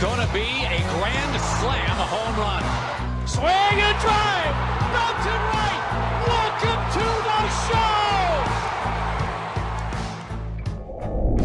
going to be a grand slam home run. Swing and drive. Belton right. Welcome to the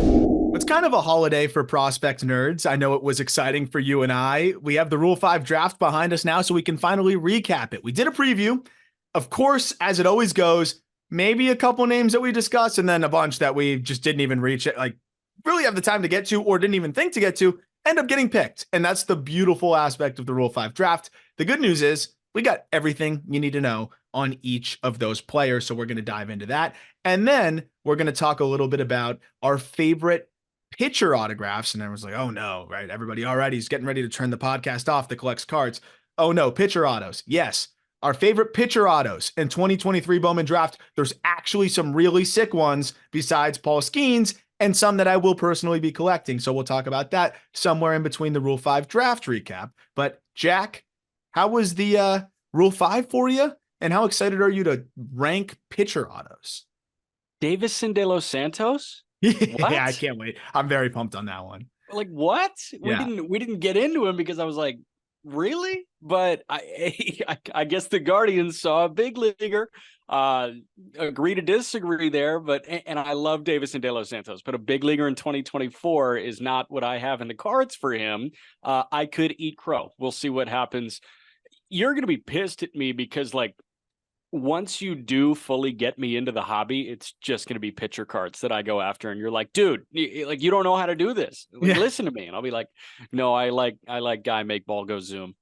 show. It's kind of a holiday for prospect nerds. I know it was exciting for you and I. We have the Rule 5 draft behind us now, so we can finally recap it. We did a preview. Of course, as it always goes, maybe a couple names that we discussed and then a bunch that we just didn't even reach it, like really have the time to get to or didn't even think to get to, end up getting picked. And that's the beautiful aspect of the Rule 5 draft. The good news is we got everything you need to know on each of those players. So we're going to dive into that. And then we're going to talk a little bit about our favorite pitcher autographs. And everyone's like, oh no, right? Everybody already is getting ready to turn the podcast off that collects cards. Oh no, pitcher autos. Yes. Our favorite pitcher autos in 2023 Bowman Draft. There's actually some really sick ones besides Paul Skeens and some that I will personally be collecting. So we'll talk about that somewhere in between the Rule 5 draft recap. But Jack, how was the Rule 5 for you? And how excited are you to rank pitcher autos? Davison De Los Santos? Yeah, I can't wait. I'm very pumped on that one. Like, what? Yeah. We didn't get into him because I was like, really? But I guess the Guardians saw a big leaguer, agree to disagree there, and I love Davison De Los Santos, but a big leaguer in 2024 is not what I have in the cards for him. I could eat crow. We'll see what happens. You're going to be pissed at me because, like, once you do fully get me into the hobby, it's just going to be pitcher cards that I go after. And you're like, dude, like, you don't know how to do this. Like, listen to me. And I'll be like, no, I like guy make ball go zoom.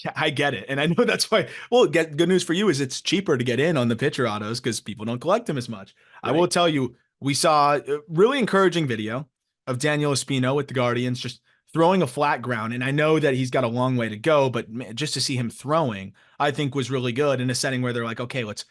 Yeah, I get it. And I know that's why, well, good news for you is it's cheaper to get in on the pitcher autos because people don't collect them as much. Right. I will tell you, we saw a really encouraging video of Daniel Espino with the Guardians just throwing a flat ground. And I know that he's got a long way to go, but just to see him throwing, I think was really good in a setting where they're like, okay, let's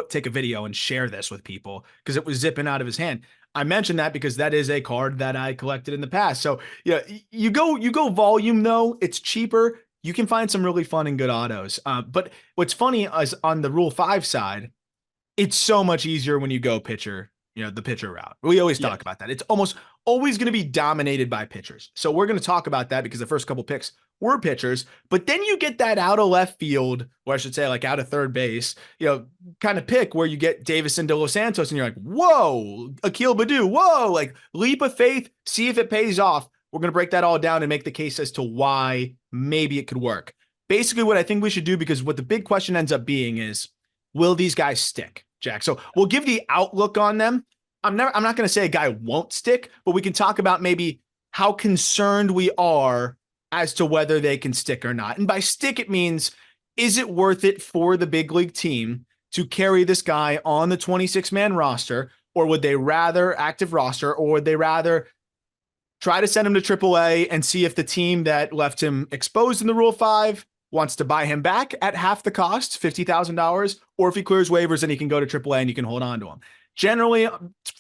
take a video and share this with people because it was zipping out of his hand. I mentioned that because that is a card that I collected in the past. So yeah, you go volume though, it's cheaper. You can find some really fun and good autos. But what's funny is on the Rule 5 side, it's so much easier when you go pitcher, the pitcher route. We always talk about that. It's almost always going to be dominated by pitchers. So we're going to talk about that because the first couple picks were pitchers, but then you get that out of left field, or I should say like out of third base, kind of pick where you get Davison De Los Santos and you're like, whoa, Akil Baddoo, whoa, like leap of faith, see if it pays off. We're going to break that all down and make the case as to why maybe it could work. Basically what I think we should do, because what the big question ends up being is, will these guys stick, Jack? So we'll give the outlook on them. I'm not going to say a guy won't stick, but we can talk about maybe how concerned we are as to whether they can stick or not. And by stick, it means, is it worth it for the big league team to carry this guy on the 26-man roster, or would they rather active roster, or would they rather try to send him to AAA and see if the team that left him exposed in the Rule 5 wants to buy him back at half the cost, $50,000, or if he clears waivers and he can go to AAA and you can hold on to him. Generally,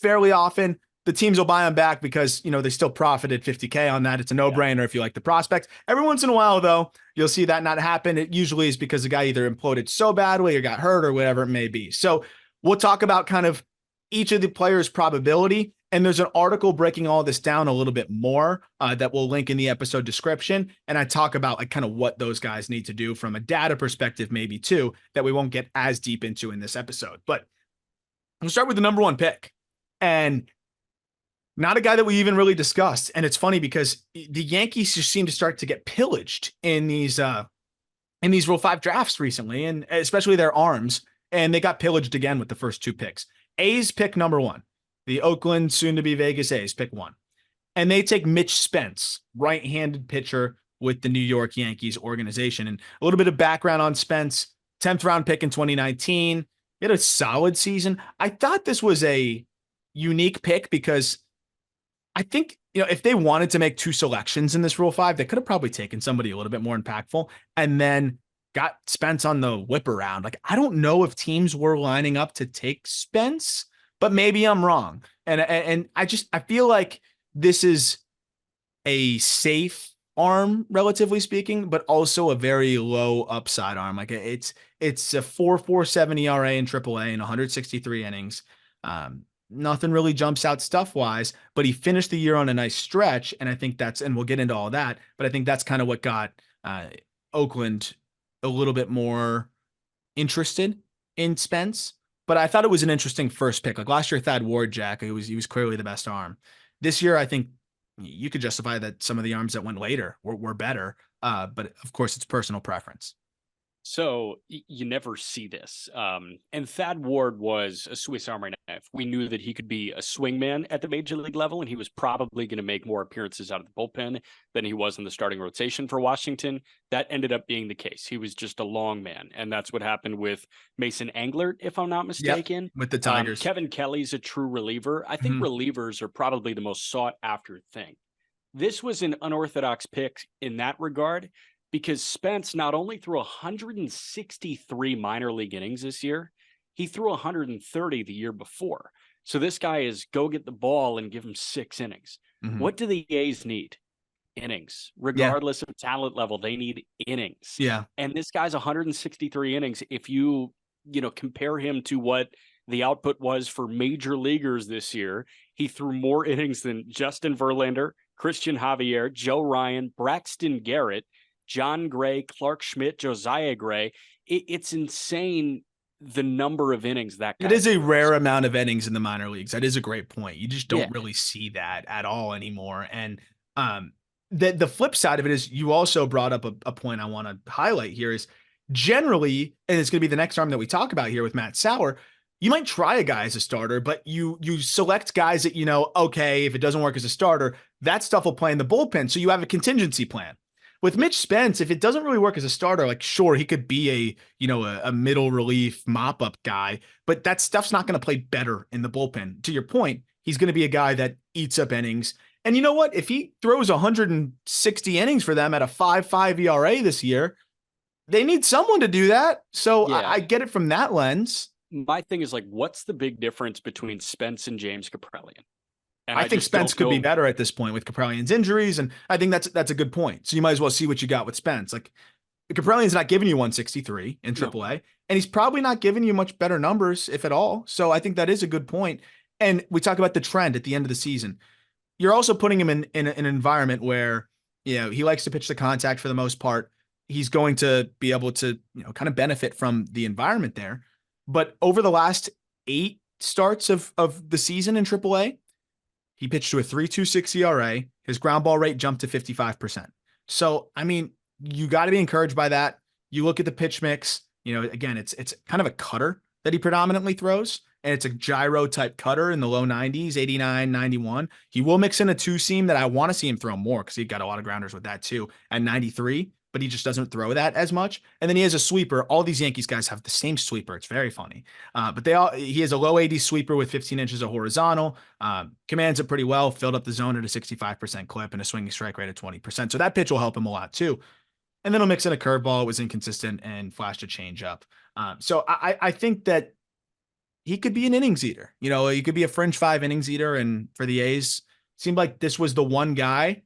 fairly often, the teams will buy him back because, they still profited $50K on that. It's a no-brainer if you like the prospect. Every once in a while, though, you'll see that not happen. It usually is because the guy either imploded so badly or got hurt or whatever it may be. So we'll talk about kind of each of the players' probability. And there's an article breaking all this down a little bit more that we'll link in the episode description. And I talk about like kind of what those guys need to do from a data perspective, maybe too, that we won't get as deep into in this episode. But we'll start with the number one pick, and not a guy that we even really discussed. And it's funny because the Yankees just seem to start to get pillaged in these Rule 5 drafts recently, and especially their arms. And they got pillaged again with the first two picks. A's pick number one. The Oakland, soon-to-be Vegas A's, pick one. And they take Mitch Spence, right-handed pitcher with the New York Yankees organization. And a little bit of background on Spence, 10th round pick in 2019. He had a solid season. I thought this was a unique pick because I think, if they wanted to make two selections in this Rule 5, they could have probably taken somebody a little bit more impactful and then got Spence on the whip around. Like, I don't know if teams were lining up to take Spence, but maybe I'm wrong. And I feel like this is a safe arm, relatively speaking, but also a very low upside arm. Like it's a 4.47 ERA in AAA in 163 innings. nothing really jumps out stuff wise, but he finished the year on a nice stretch. And I think and we'll get into all that, but I think that's kind of what got Oakland a little bit more interested in Spence. But I thought it was an interesting first pick. Like last year, Thad Ward, Jack, he was clearly the best arm. This year, I think you could justify that some of the arms that went later were better. But of course, it's personal preference. So you never see this. And Thad Ward was a Swiss Army knife. We knew that he could be a swingman at the major league level, and he was probably going to make more appearances out of the bullpen than he was in the starting rotation for Washington. That ended up being the case. He was just a long man, and that's what happened with Mason Englert, if I'm not mistaken. Yep, with the Tigers. Kevin Kelly's a true reliever. I think relievers are probably the most sought after thing. This was an unorthodox pick in that regard, because Spence not only threw 163 minor league innings this year, he threw 130 the year before. So this guy is go get the ball and give him 6 innings. What do the A's need? Innings. Regardless of talent level, they need innings. Yeah. And this guy's 163 innings. If you compare him to what the output was for major leaguers this year, he threw more innings than Justin Verlander, Christian Javier, Joe Ryan, Braxton Garrett, John Gray, Clark Schmidt, Josiah Gray. It's insane the number of innings that guy. It is a rare amount of innings in the minor leagues. That is a great point. You just don't really see that at all anymore. And the flip side of it is you also brought up a point I want to highlight here is generally, and it's going to be the next arm that we talk about here with Matt Sauer, you might try a guy as a starter, but you select guys that, okay, if it doesn't work as a starter, that stuff will play in the bullpen. So you have a contingency plan. With Mitch Spence, if it doesn't really work as a starter, like sure, he could be a middle relief mop-up guy, but that stuff's not going to play better in the bullpen. To your point, he's going to be a guy that eats up innings. And you know what? If he throws 160 innings for them at a 5.5 ERA this year, they need someone to do that. So I get it from that lens. My thing is what's the big difference between Spence and James Kaprelian? And I think Spence could be better at this point with Kaprelian's injuries, and I think that's a good point. So you might as well see what you got with Spence. Like Kaprelian's not giving you 163 in AAA, and he's probably not giving you much better numbers, if at all. So I think that is a good point. And we talk about the trend at the end of the season. You're also putting him in an environment where he likes to pitch the contact for the most part. He's going to be able to kind of benefit from the environment there. But over the last 8 starts of the season in AAA, he pitched to a 3.26 ERA. His ground ball rate jumped to 55%. So, I mean, you got to be encouraged by that. You look at the pitch mix, again, it's kind of a cutter that he predominantly throws, and it's a gyro type cutter in the low 90s, 89, 91. He will mix in a 2-seam that I want to see him throw more because he got a lot of grounders with that too at 93, but he just doesn't throw that as much. And then he has a sweeper. All these Yankees guys have the same sweeper. It's very funny. But he has a low 80 sweeper with 15 inches of horizontal, commands it pretty well, filled up the zone at a 65% clip and a swinging strike rate of 20%. So that pitch will help him a lot too. And then he'll mix in a curveball. It was inconsistent and flashed a changeup. So I think that he could be an innings eater. He could be a fringe 5 innings eater. And for the A's, it seemed like this was the one guy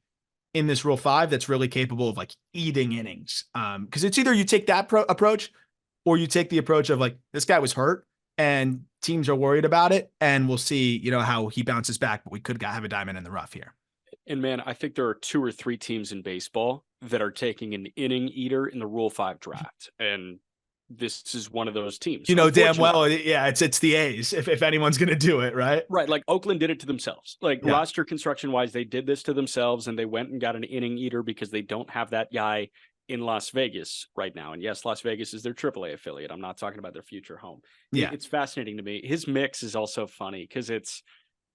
in this Rule 5 that's really capable of eating innings. Because it's either you take that approach or you take the approach of this guy was hurt and teams are worried about it, and we'll see, how he bounces back, but we could have a diamond in the rough here. And man, I think there are 2 or 3 teams in baseball that are taking an inning eater in the Rule 5 draft. And this is one of those teams. Damn well, it's the A's if anyone's going to do it, right? Right. Oakland did it to themselves. Roster construction wise, they did this to themselves, and they went and got an inning eater because they don't have that guy in Las Vegas right now. And yes, Las Vegas is their AAA affiliate. I'm not talking about their future home. Yeah. It's fascinating to me. His mix is also funny because it's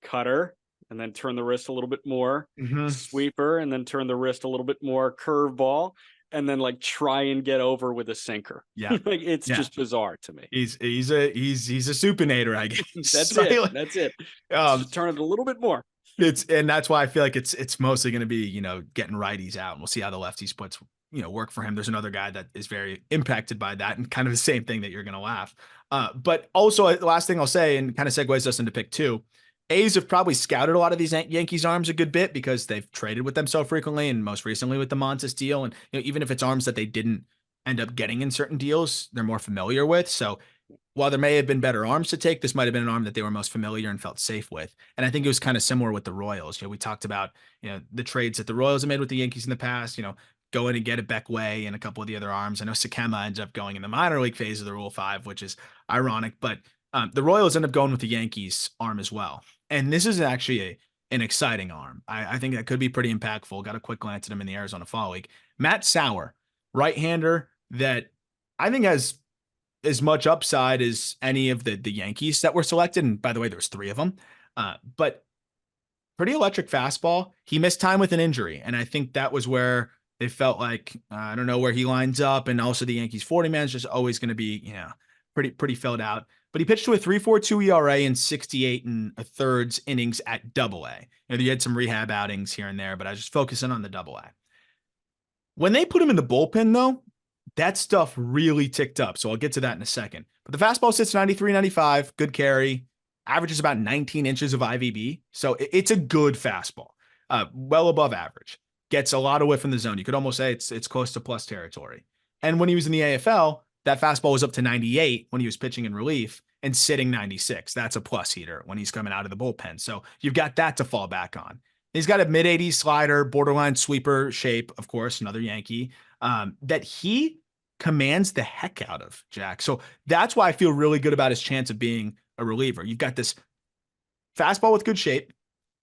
cutter and then turn the wrist a little bit more, sweeper, and then turn the wrist a little bit more, curveball, and then try and get over with a sinker. Yeah. It's just bizarre to me. He's a supinator, I guess. That's it. Just turn it a little bit more. And that's why I feel like it's mostly going to be, getting righties out, and we'll see how the lefty splits, work for him. There's another guy that is very impacted by that, and kind of the same thing that you're going to laugh. But also the last thing I'll say, and kind of segues us into pick 2, A's have probably scouted a lot of these Yankees arms a good bit because they've traded with them so frequently, and most recently with the Montes deal. And even if it's arms that they didn't end up getting in certain deals, they're more familiar with. So while there may have been better arms to take, this might have been an arm that they were most familiar and felt safe with. And I think it was kind of similar with the Royals. We talked about, the trades that the Royals have made with the Yankees in the past, go in and get a Beckway and a couple of the other arms. I know Sakema ends up going in the minor league phase of the Rule 5, which is ironic, but the Royals end up going with the Yankees arm as well. And this is actually an exciting arm. I think that could be pretty impactful. Got a quick glance at him in the Arizona Fall League. Matt Sauer, right-hander that I think has as much upside as any of the Yankees that were selected. And by the way, there's 3 of them. But pretty electric fastball. He missed time with an injury. And I think that was where they felt like, I don't know where he lines up. And also the Yankees 40 man is just always going to be, pretty filled out. But he pitched to a 3.42 ERA in 68 and a thirds innings at Double-A. He had some rehab outings here and there, but I was just focusing on the Double-A. When they put him in the bullpen, though, that stuff really ticked up. So I'll get to that in a second. But the fastball sits 93, 95, good carry, averages about 19 inches of IVB. So it's a good fastball, well above average. Gets a lot of whiff in the zone. You could almost say it's close to plus territory. And when he was in the AFL, that fastball was up to 98 when he was pitching in relief and sitting 96. That's a plus heater when he's coming out of the bullpen. So you've got that to fall back on. He's got a mid-80s slider, borderline sweeper shape, of course, another Yankee, that he commands the heck out of, Jack. So that's why I feel really good about his chance of being a reliever. You've got this fastball with good shape.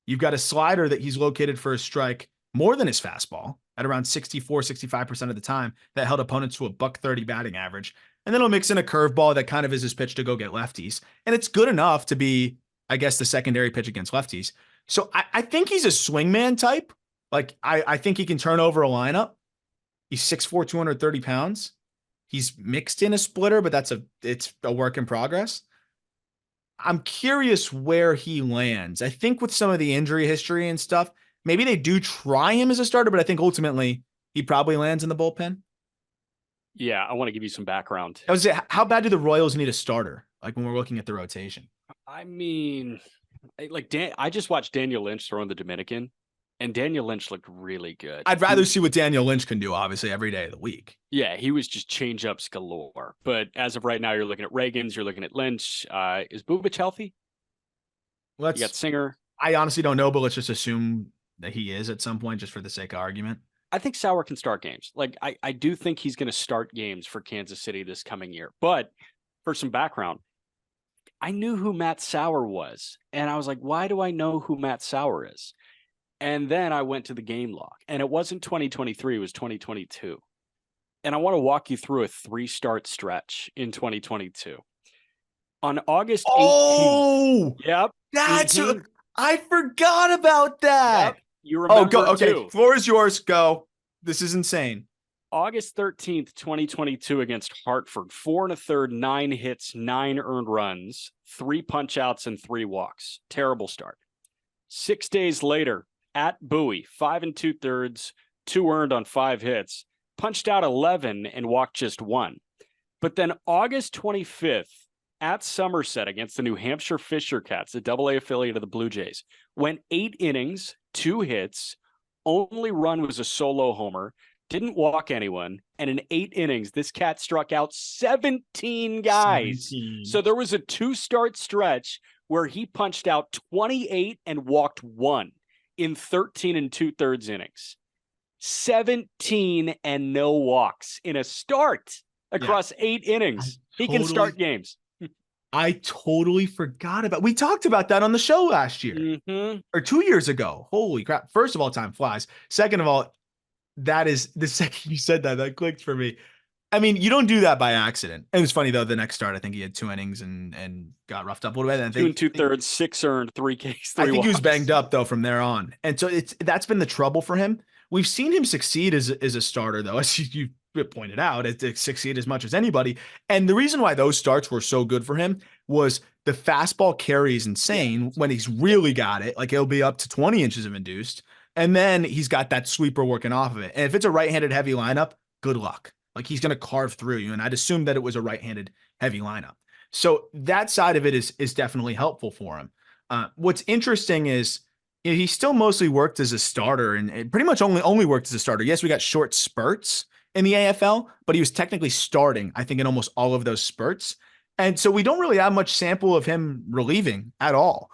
You've got a slider that he's located for a strike more than his fastball at around 64, 65% of the time that held opponents to a .130 batting average. And then he'll mix in a curveball that kind of is his pitch to go get lefties. And it's good enough to be, I guess, the secondary pitch against lefties. So I think he's a swingman type. Like, I think he can turn over a lineup. He's 6'4", 230 pounds. He's mixed in a splitter, but it's a work in progress. I'm curious where he lands. I think with some of the injury history and stuff, maybe they do try him as a starter, but I think ultimately he probably lands in the bullpen. Yeah, I want to give you some background. I was saying, how bad do the Royals need a starter? Like when we're looking at the rotation. I mean, I just watched Daniel Lynch throw in the Dominican, and Daniel Lynch looked really good. I'd rather see what Daniel Lynch can do, obviously, every day of the week. Yeah, he was just change-ups galore. But as of right now, you're looking at Reagans, you're looking at Lynch. Is Bubic healthy? You got Singer. I honestly don't know, but let's just assume that he is at some point, just for the sake of argument. I think Sauer can start games. Like, I do think he's going to start games for Kansas City this coming year. But for some background, I knew who Matt Sauer was. And I was like, why do I know who Matt Sauer is? And then I went to the game log. And it wasn't 2023, it was 2022. And I want to walk you through a 3-start stretch in 2022. On August 18th. Oh! Yep. That's I forgot about that. Yep. You remember go. Okay, too. Floor is yours. Go. This is insane. August 13th, 2022 against Hartford. 4 1/3, 9 hits, 9 earned runs, 3 punch outs, and 3 walks. Terrible start. 6 days later, at Bowie, 5 2/3, 2 earned on 5 hits, punched out 11 and walked just 1. But then August 25th, at Somerset against the New Hampshire Fisher Cats, the Double-A affiliate of the Blue Jays, went 8 innings, 2 hits, only run was a solo homer, didn't walk anyone, and in 8 innings, this cat struck out 17 guys. 17. So there was a 2-start stretch where he punched out 28 and walked 1 in 13 2/3 innings. 17 and no walks in a start across 8 innings. He can start games. I totally forgot about. We talked about that on the show last year or 2 years ago. Holy crap. First of all, time flies. Second of all, that is the second you said that clicked for me. I mean, you don't do that by accident. It was funny though. The next start, I think he had 2 innings and got roughed up a little bit. 2 2/3, 6 earned, 3 Ks. I think he was banged up though from there on. And so that's been the trouble for him. We've seen him succeed as a starter though, as you pointed out, to succeed as much as anybody. And the reason why those starts were so good for him was the fastball carry is insane when he's really got it. Like he'll be up to 20 inches of induced. And then he's got that sweeper working off of it. And if it's a right-handed heavy lineup, good luck. Like he's going to carve through you. And I'd assume that it was a right-handed heavy lineup. So that side of it is definitely helpful for him. What's interesting is he still mostly worked as a starter and pretty much only worked as a starter. Yes, we got short spurts in the AFL, but he was technically starting, I think, in almost all of those spurts. And so we don't really have much sample of him relieving at all.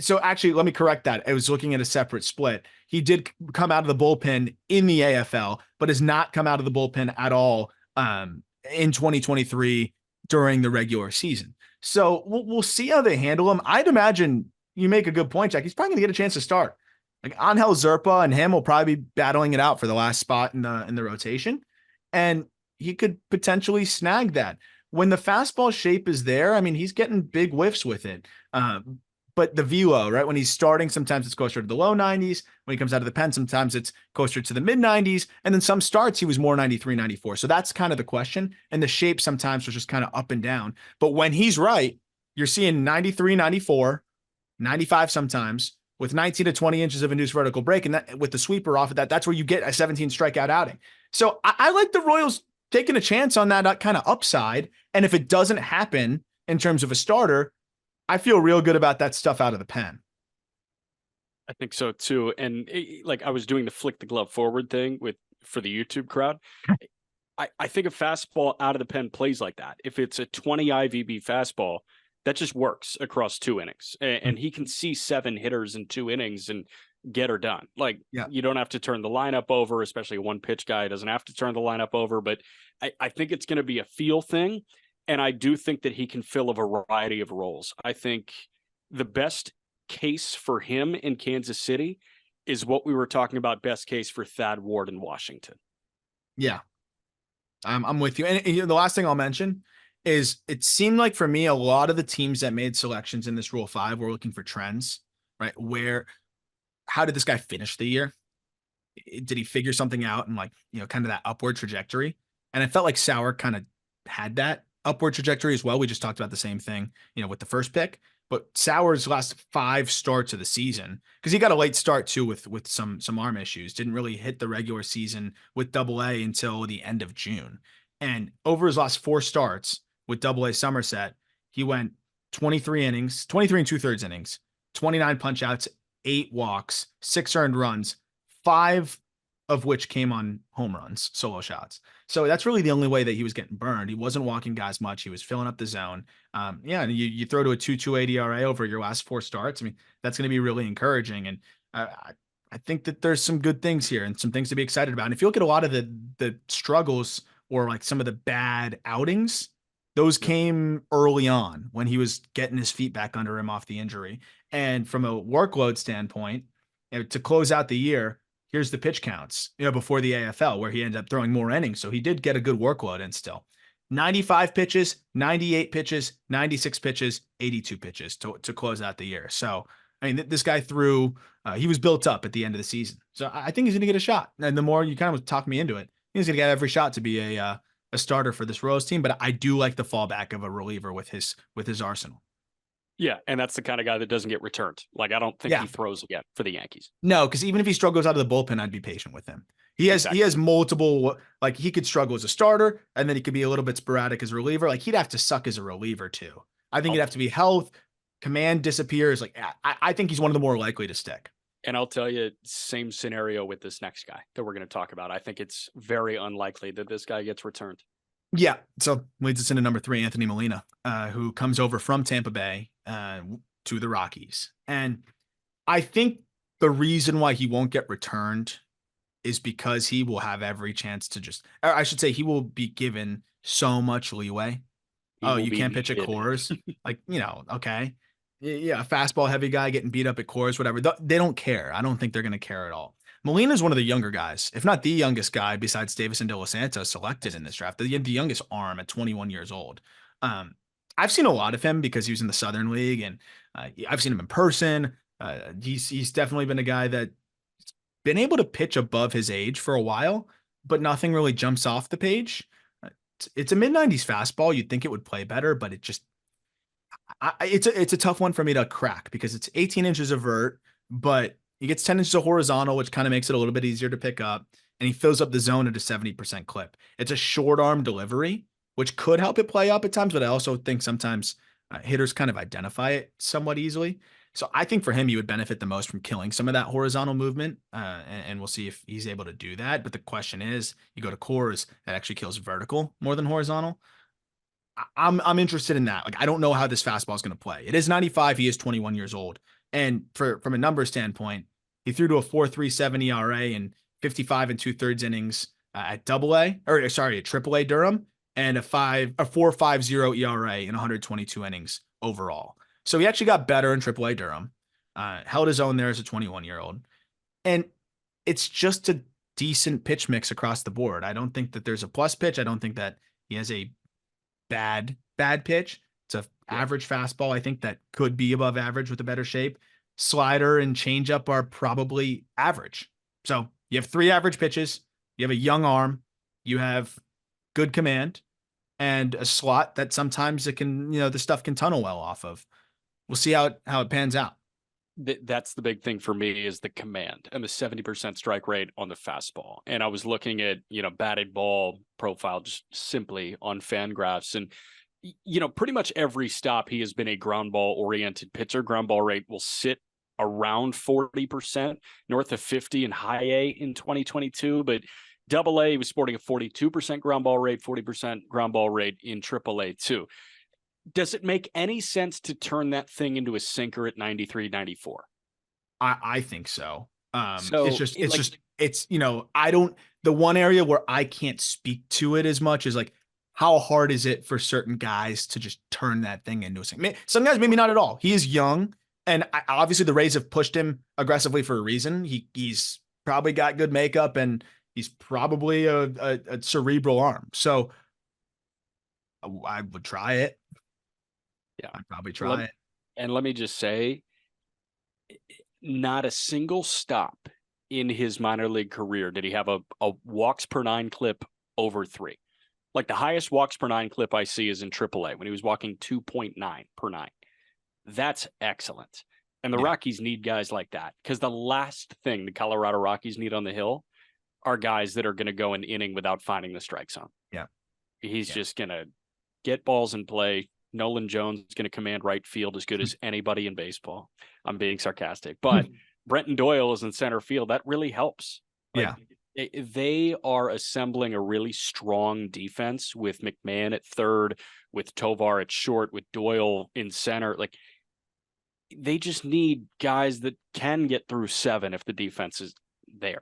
So actually, let me correct that. I was looking at a separate split. He did come out of the bullpen in the AFL, but has not come out of the bullpen at all in 2023 during the regular season. So we'll see how they handle him. I'd imagine you make a good point, Jack. He's probably going to get a chance to start. Like Angel Zerpa and him will probably be battling it out for the last spot in the rotation, and he could potentially snag that. When the fastball shape is there, I mean, he's getting big whiffs with it. But the velo, right? When he's starting, sometimes it's closer to the low 90s. When he comes out of the pen, sometimes it's closer to the mid 90s. And then some starts, he was more 93, 94. So that's kind of the question. And the shape sometimes was just kind of up and down. But when he's right, you're seeing 93, 94, 95 sometimes with 19 to 20 inches of induced vertical break. And that with the sweeper off of that, that's where you get a 17 strikeout outing. So I like the Royals taking a chance on that kind of upside. And if it doesn't happen in terms of a starter, I feel real good about that stuff out of the pen. I think so too. And like I was doing the flick the glove forward thing for the YouTube crowd. I think a fastball out of the pen plays like that. If it's a 20 IVB fastball, that just works across 2 innings. And he can see 7 hitters in 2 innings and get her done. Like you don't have to turn the lineup over, especially a one pitch guy doesn't have to turn the lineup over. But I think it's going to be a feel thing. And I do think that he can fill a variety of roles. I think the best case for him in Kansas City is what we were talking about, best case for Thad Ward in Washington. Yeah, I'm with you. And the last thing I'll mention is it seemed like for me, a lot of the teams that made selections in this Rule 5 were looking for trends, right? How did this guy finish the year? Did he figure something out and kind of that upward trajectory? And I felt like Sauer kind of had that upward trajectory as well. We just talked about the same thing, with the first pick, but Sauer's last 5 starts of the season, because he got a late start too with some arm issues, didn't really hit the regular season with Double-A until the end of June. And over his last 4 starts with Double-A Somerset, he went 23 and 2/3 innings, 29 punch outs, 8 walks, 6 earned runs, 5 of which came on home runs, solo shots. So that's really the only way that he was getting burned. He wasn't walking guys much. He was filling up the zone. And you throw to a 2.28 ERA over your last 4 starts. I mean, that's going to be really encouraging. And I think that there's some good things here and some things to be excited about. And if you look at a lot of the struggles or like some of the bad outings, those came early on when he was getting his feet back under him off the injury. And from a workload standpoint, to close out the year, here's the pitch counts, before the AFL, where he ended up throwing more innings. So he did get a good workload in still. 95 pitches, 98 pitches, 96 pitches, 82 pitches to close out the year. So, I mean, this guy he was built up at the end of the season. So I think he's going to get a shot. And the more you kind of talk me into it, he's going to get every shot to be a starter for this Royals team. But I do like the fallback of a reliever with his arsenal. Yeah, and that's the kind of guy that doesn't get returned. Like, I don't think he throws again for the Yankees. No, because even if he struggles out of the bullpen, I'd be patient with him. He has multiple, like he could struggle as a starter, and then he could be a little bit sporadic as a reliever. Like he'd have to suck as a reliever too. I think he'd have to be health, command disappears. Like I think he's one of the more likely to stick. And I'll tell you, same scenario with this next guy that we're going to talk about. I think it's very unlikely that this guy gets returned. Yeah, so leads us into number 3, Anthony Molina, who comes over from Tampa Bay to the Rockies. And I think the reason why he won't get returned is because he will have every chance to he will be given so much leeway. You can't pitch at Coors. Okay. Yeah, a fastball heavy guy getting beat up at Coors, whatever. They don't care. I don't think they're going to care at all. Molina is one of the younger guys, if not the youngest guy besides Davison De Los Santos selected in this draft. The youngest arm at 21 years old. I've seen a lot of him because he was in the Southern League, and I've seen him in person. He's definitely been a guy that's been able to pitch above his age for a while, but nothing really jumps off the page. It's a mid-90s fastball. You'd think it would play better, but it's a tough one for me to crack because it's 18 inches of vert, but he gets 10 inches of horizontal, which kind of makes it a little bit easier to pick up, and he fills up the zone at a 70% clip. It's a short arm delivery, which could help it play up at times, but I also think sometimes hitters kind of identify it somewhat easily. So I think for him, he would benefit the most from killing some of that horizontal movement, and we'll see if he's able to do that. But the question is, you go to Coors, that actually kills vertical more than horizontal. I'm interested in that. Like, I don't know how this fastball is going to play. It is 95. He is 21 years old. And from a number standpoint, he threw to a 4.37 ERA and 55 and 2/3 innings at Triple A Durham, and a 4.50 ERA in 122 innings overall. So he actually got better in Triple A Durham. Held his own there as a 21-year-old. And it's just a decent pitch mix across the board. I don't think that there's a plus pitch. I don't think that he has a bad pitch. It's a average fastball. I think that could be above average with a better shape. Slider and changeup are probably average. So you have 3 average pitches. You have a young arm. You have good command and a slot that sometimes it can, the stuff can tunnel well off of. We'll see how it pans out. That's the big thing for me, is the command and the 70% strike rate on the fastball. And I was looking at, batted ball profile just simply on Fangraphs, and pretty much every stop he has been a ground ball oriented pitcher. Ground ball rate will sit around 40%, north of 50 in high A in 2022, but Double A was sporting a 42% ground ball rate, 40% ground ball rate in Triple A too. Does it make any sense to turn that thing into a sinker at 93, 94? I think so. So the one area where I can't speak to it as much is like, how hard is it for certain guys to just turn that thing into a sinker? Some guys, maybe not at all. He is young, and obviously the Rays have pushed him aggressively for a reason. He's probably got good makeup, and he's probably a cerebral arm. So I would try it. Yeah, I'd probably try it. And let me just say, not a single stop in his minor league career did he have a walks per 9 clip over 3. Like, the highest walks per 9 clip I see is in AAA when he was walking 2.9 per 9. That's excellent. And the Rockies need guys like that, because the last thing the Colorado Rockies need on the hill are guys that are going to go an inning without finding the strike zone. Yeah. He's just going to get balls in play. Nolan Jones is going to command right field as good as anybody in baseball. I'm being sarcastic, but Brenton Doyle is in center field. That really helps. They are assembling a really strong defense with McMahon at third, with Tovar at short, with Doyle in center. Like, they just need guys that can get through 7 if the defense is there.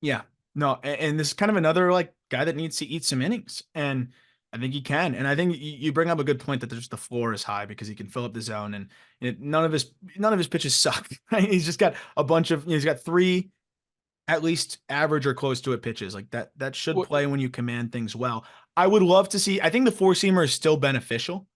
Yeah. No, and this is kind of another guy that needs to eat some innings, and I think he can. And I think you bring up a good point that the floor is high because he can fill up the zone, and none of his pitches suck. Right? He's just got a bunch of, he's got 3 at least average or close to it pitches like that should play when you command things well. I would love to see, I think the 4-seamer is still beneficial.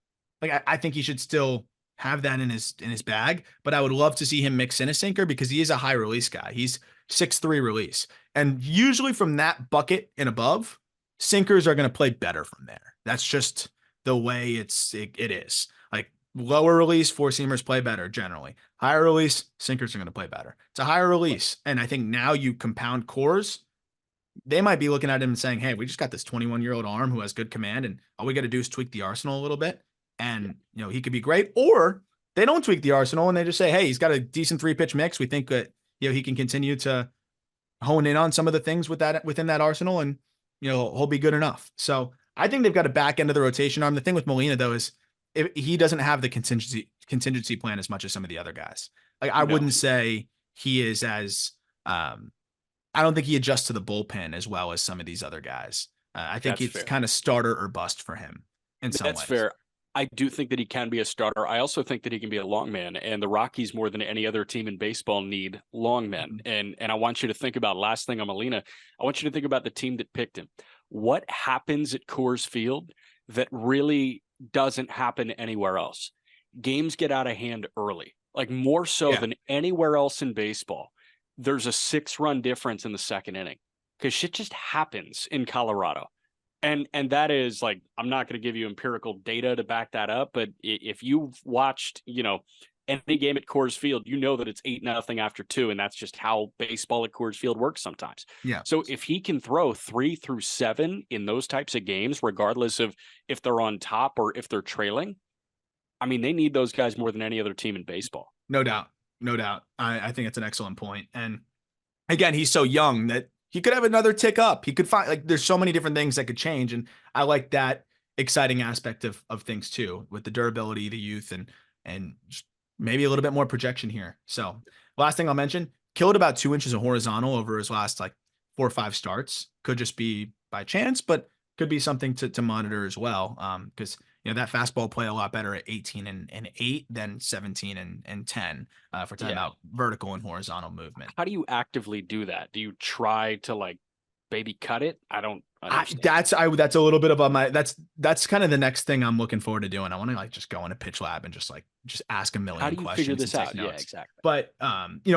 Like, I think he should still have that in his bag, but I would love to see him mix in a sinker because he is a high release guy. He's 6'3" release. And usually from that bucket and above, sinkers are going to play better from there. That's just the way it is. Like, lower release, 4-seamers play better generally. Higher release, sinkers are going to play better. It's a higher release. And I think now you compound cores, they might be looking at him and saying, hey, we just got this 21-year-old arm who has good command, and all we got to do is tweak the arsenal a little bit. And, he could be great. Or they don't tweak the arsenal and they just say, hey, he's got a decent 3-pitch mix. We think that, he can continue to hone in on some of the things within that arsenal, and, he'll be good enough. So I think they've got a back end of the rotation arm. The thing with Molina, though, is he doesn't have the contingency plan as much as some of the other guys. Like, I wouldn't say he is as, I don't think he adjusts to the bullpen as well as some of these other guys. I think it's kind of starter or bust for him in some ways. That's fair. I do think that he can be a starter. I also think that he can be a long man, and the Rockies, more than any other team in baseball, need long men. And I want you to think about, last thing on Molina, I want you to think about the team that picked him. What happens at Coors Field that really doesn't happen anywhere else? Games get out of hand early, like more so than anywhere else in baseball. There's a 6-run difference in the second inning because shit just happens in Colorado. And that is, like, I'm not going to give you empirical data to back that up, but if you've watched, any game at Coors Field, that it's 8-0 after 2, and that's just how baseball at Coors Field works sometimes. Yeah. So if he can throw 3 through 7 in those types of games, regardless of if they're on top or if they're trailing, I mean, they need those guys more than any other team in baseball. No doubt. I think it's an excellent point. And again, he's so young that he could have another tick up. He could find, there's so many different things that could change. And I like that exciting aspect of things too, with the durability, the youth, and just maybe a little bit more projection here. So last thing I'll mention, killed about 2 inches of horizontal over his last like 4 or 5 starts. Could just be by chance, but could be something to monitor as well. Because that fastball play a lot better at 18 and 8 than 17 and 10 if we're talking about vertical and horizontal movement. How do you actively do that? Do you try to like baby cut it? I don't understand. That's a little bit of that's kind of the next thing I'm looking forward to doing. I want to like just go in a pitch lab and just ask a million How do you questions. figure this out? Notes. Yeah, exactly. But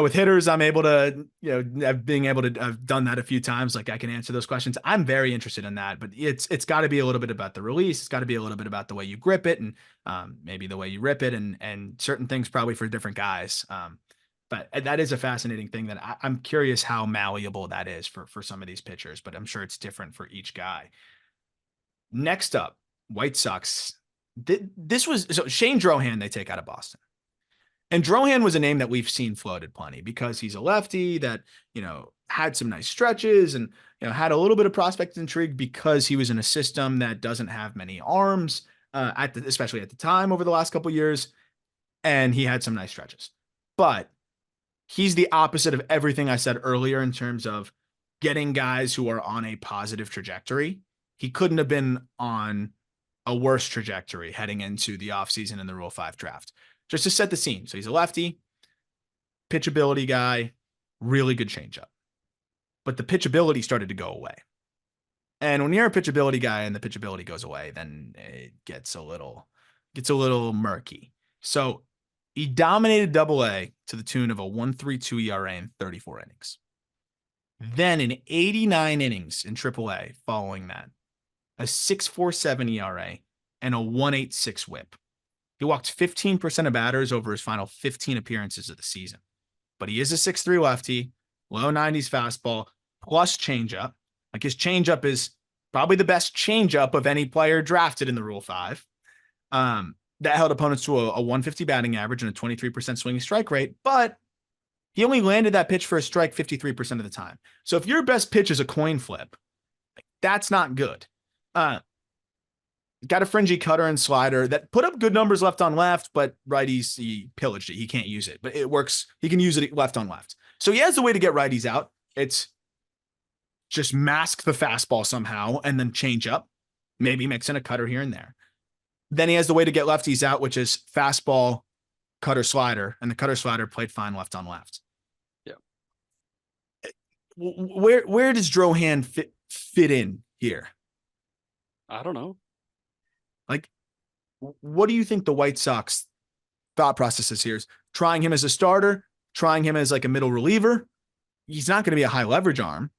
with hitters, I'm able to, I've done that a few times. Like I can answer those questions. I'm very interested in that, but it's got to be a little bit about the release. It's got to be a little bit about the way you grip it and maybe the way you rip it and certain things probably for different guys. But that is a fascinating thing that I'm curious how malleable that is for some of these pitchers, but I'm sure it's different for each guy. Next up, White Sox. This was Shane Drohan they take out of Boston. And Drohan was a name that we've seen floated plenty because he's a lefty that, had some nice stretches and, had a little bit of prospect intrigue because he was in a system that doesn't have many arms, especially at the time over the last couple of years. And he had some nice stretches. But he's the opposite of everything I said earlier in terms of getting guys who are on a positive trajectory. He couldn't have been on a worse trajectory heading into the offseason in the Rule 5 draft. Just to set the scene. So he's a lefty, pitchability guy, really good changeup. But the pitchability started to go away. And when you're a pitchability guy and the pitchability goes away, then it gets a little murky. So he dominated Double-A to the tune of a 1.32 ERA in 34 innings. Then in 89 innings in Triple-A following that, a 6.47 ERA and a 1.86 WHIP. He walked 15% of batters over his final 15 appearances of the season. But he is a 6.3 lefty, low 90s fastball, plus changeup. Like his changeup is probably the best changeup of any player drafted in the Rule 5. That held opponents to a 150 batting average and a 23% swinging strike rate, but he only landed that pitch for a strike 53% of the time. So if your best pitch is a coin flip, that's not good. Got a fringy cutter and slider that put up good numbers left on left, but righties, he pillaged it. He can't use it, but it works. He can use it left on left. So he has a way to get righties out. It's just mask the fastball somehow and then change up, maybe mix in a cutter here and there. Then he has the way to get lefties out, which is fastball, cutter, slider, and the cutter slider played fine left on left. Yeah. Where does Drohan fit in here? I don't know. Like, what do you think the White Sox thought process is here? Trying him as a starter, trying him as like a middle reliever. He's not going to be a high leverage arm.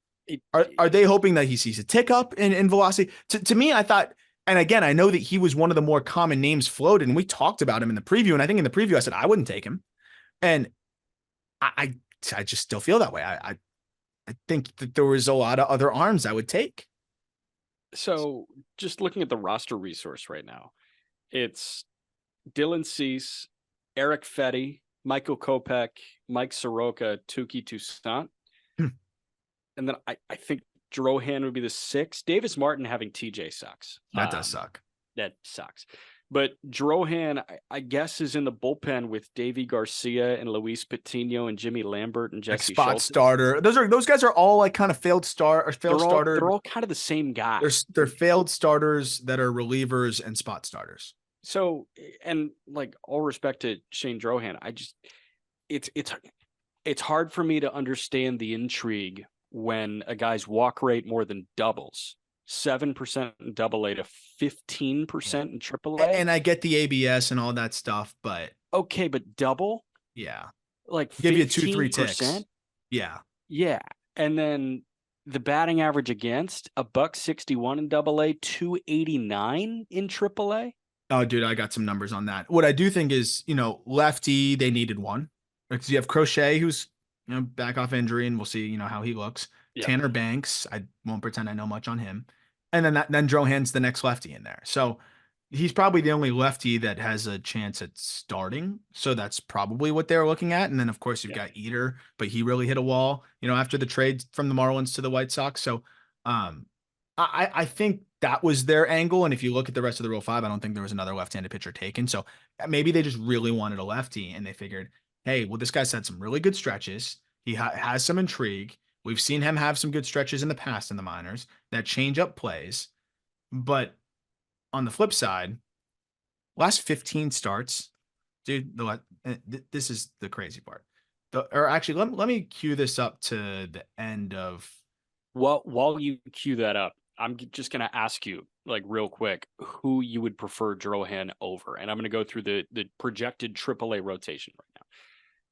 Are they hoping that he sees a tick up in velocity? To me, I thought. And again, I know that he was one of the more common names floated, and we talked about him in the preview. And I think in the preview, I said I wouldn't take him. And I just still feel that way. I think that there was a lot of other arms I would take. So just looking at the roster resource right now, it's Dylan Cease, Eric Fetty, Michael Kopech, Mike Soroka, Tuki Toussaint. And then I think Drohan would be the 6. Davis Martin having TJ sucks. That does suck. That sucks. But Drohan, I guess, is in the bullpen with Davy Garcia and Luis Patino and Jimmy Lambert and Jesse spot Schultz. Starter. Those guys are all like kind of failed starters. They're all kind of the same guy. They're failed starters that are relievers and spot starters. So, and like all respect to Shane Drohan, it's hard for me to understand the intrigue when a guy's walk rate more than doubles. 7% in Double-A to 15% in Triple-A. And I get the ABS and all that stuff, but okay, but double? Yeah. Like give you 2-3 ticks. Yeah. Yeah. And then the batting average against $161 in Double-A, 289 in Triple-A. Oh, dude, I got some numbers on that. What I do think is, lefty, they needed one. Because you have Crochet, who's back off injury, and we'll see, how he looks. Yeah. Tanner Banks, I won't pretend I know much on him. And then Drohan's the next lefty in there. So he's probably the only lefty that has a chance at starting. So that's probably what they're looking at. And then, of course, you've got Eater, but he really hit a wall, after the trade from the Marlins to the White Sox. So I think that was their angle. And if you look at the rest of the Rule 5, I don't think there was another left-handed pitcher taken. So maybe they just really wanted a lefty and they figured, hey, well, this guy's had some really good stretches. He has some intrigue. We've seen him have some good stretches in the past in the minors that change up plays. But on the flip side, last 15 starts, dude, this is the crazy part. Or actually, let me cue this up to the end of. Well, while you cue that up, I'm just going to ask you, like, real quick, who you would prefer Drohan over. And I'm going to go through the projected AAA rotation right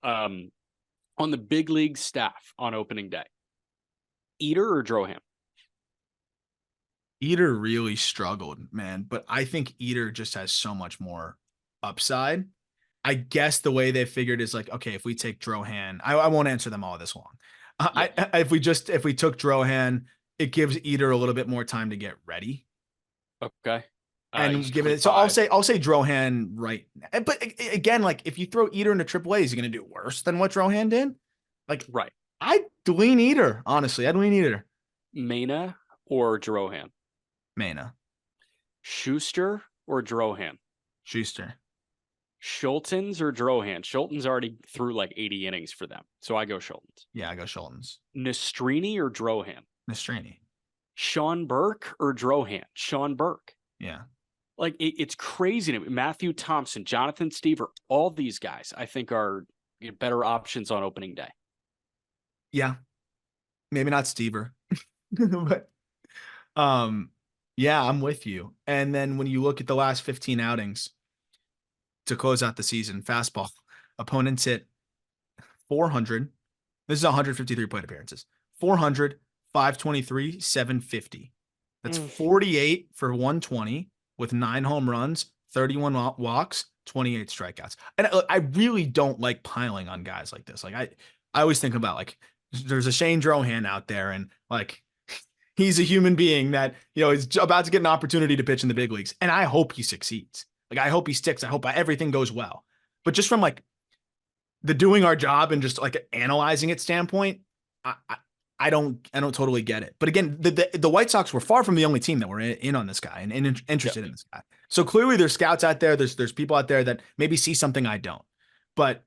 now. On the big league staff on opening day, Eater or Drohan? Eater really struggled, man, but I think Eater just has so much more upside. I guess the way they figured is like, okay, if we take Drohan, I won't answer them all this long. Yeah. If we took Drohan, it gives Eater a little bit more time to get ready. Okay. And give it. So I'll say Drohan right. But again, like if you throw Eater into AAA, is he going to do worse than what Drohan did? Like, right. I'd lean Eater, honestly. I'd lean Eater. Mena or Drohan? Mena. Schuster or Drohan? Schuster. Schultens or Drohan? Schultens already threw like 80 innings for them. So I go Schultens. Yeah, I go Schultens. Nastrini or Drohan? Nastrini. Sean Burke or Drohan? Sean Burke. Yeah. Like it's crazy. Matthew Thompson, Jonathan Stever, all these guys I think are better options on opening day. Yeah. Maybe not Stever. But yeah, I'm with you. And then when you look at the last 15 outings to close out the season, fastball, opponents hit 400. This is 153 plate appearances. 400, 523, 750. That's 48 for 120 with 9 home runs, 31 walks, 28 strikeouts. And I really don't like piling on guys like this. Like I always think about like there's a Shane Drohan out there and like he's a human being that, is about to get an opportunity to pitch in the big leagues. And I hope he succeeds. Like, I hope he sticks. I hope everything goes well. But just from like the doing our job and just like analyzing it standpoint, I don't totally get it. But again, the White Sox were far from the only team that were in on this guy and interested in this guy. So clearly there's scouts out there. There's people out there that maybe see something I don't. But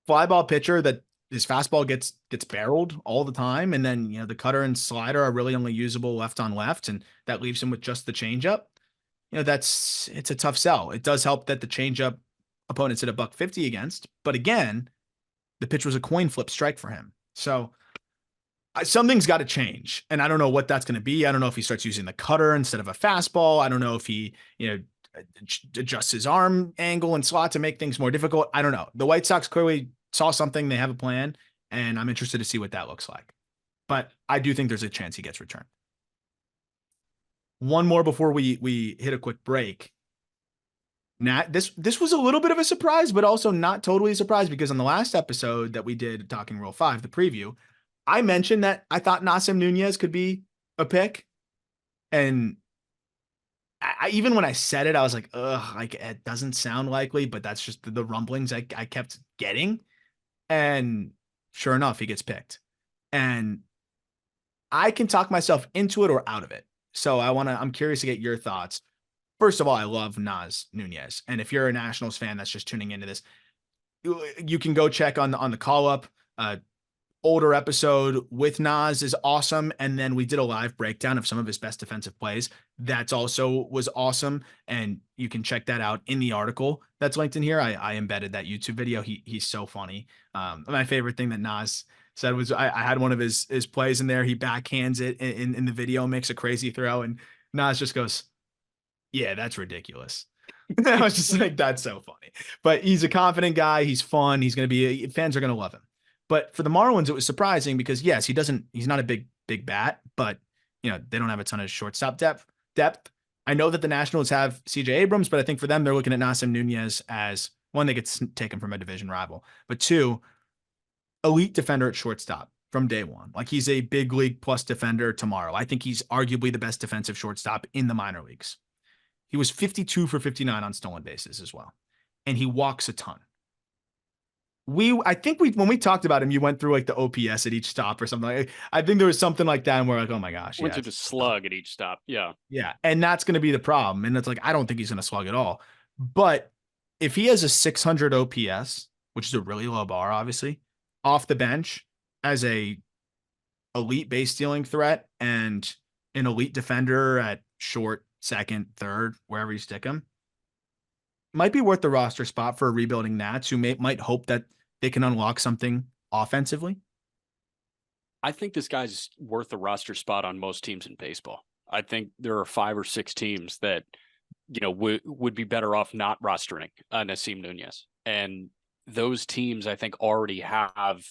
fly ball pitcher that his fastball gets barreled all the time. And then, the cutter and slider are really only usable left on left. And that leaves him with just the changeup. It's a tough sell. It does help that the changeup opponents hit $150 against. But again, the pitch was a coin flip strike for him. So something's got to change. And I don't know what that's going to be. I don't know if he starts using the cutter instead of a fastball. I don't know if he, adjusts his arm angle and slot to make things more difficult. I don't know. The White Sox clearly saw something. They have a plan, and I'm interested to see what that looks like. But I do think there's a chance he gets returned. One more before we hit a quick break. This was a little bit of a surprise, but also not totally a surprise because on the last episode that we did Talking Rule 5, the preview, I mentioned that I thought Nasim Nunes could be a pick. And I even when I said it, I was like, like it doesn't sound likely, but that's just the rumblings I kept getting. And sure enough, he gets picked. And I can talk myself into it or out of it. So I'm curious to get your thoughts. First of all, I love Nas Nunes. And if you're a Nationals fan that's just tuning into this, you can go check on the call up. Older episode with Nas is awesome. And then we did a live breakdown of some of his best defensive plays. That's also was awesome. And you can check that out in the article that's linked in here. I embedded that YouTube video. He's so funny. My favorite thing that Nas said was I had one of his plays in there. He backhands it in the video, makes a crazy throw. And Nas just goes, yeah, that's ridiculous. I was just like, that's so funny. But he's a confident guy. He's fun. He's going to be, fans are going to love him. But for the Marlins, it was surprising because yes, he's not a big bat, but they don't have a ton of shortstop depth. I know that the Nationals have CJ Abrams, but I think for them, they're looking at Nasim Nunes as one, they get taken from a division rival, but two, elite defender at shortstop from day one. Like he's a big league plus defender tomorrow. I think he's arguably the best defensive shortstop in the minor leagues. He was 52 for 59 on stolen bases as well. And he walks a ton. I think when we talked about him, you went through like the OPS at each stop or something. I think there was something like that, and we're like, oh my gosh, Went yeah, to the slug at each stop. Yeah. yeah, and that's going to be the problem. And it's like I don't think he's going to slug at all. But if he has a 600 OPS, which is a really low bar, obviously, off the bench as a elite base stealing threat and an elite defender at short, second, third, wherever you stick him, might be worth the roster spot for a rebuilding Nats who might hope that they can unlock something offensively. I think this guy's worth a roster spot on most teams in baseball. I think there are 5 or 6 teams that, would be better off not rostering Nasim Nunes. And those teams, I think, already have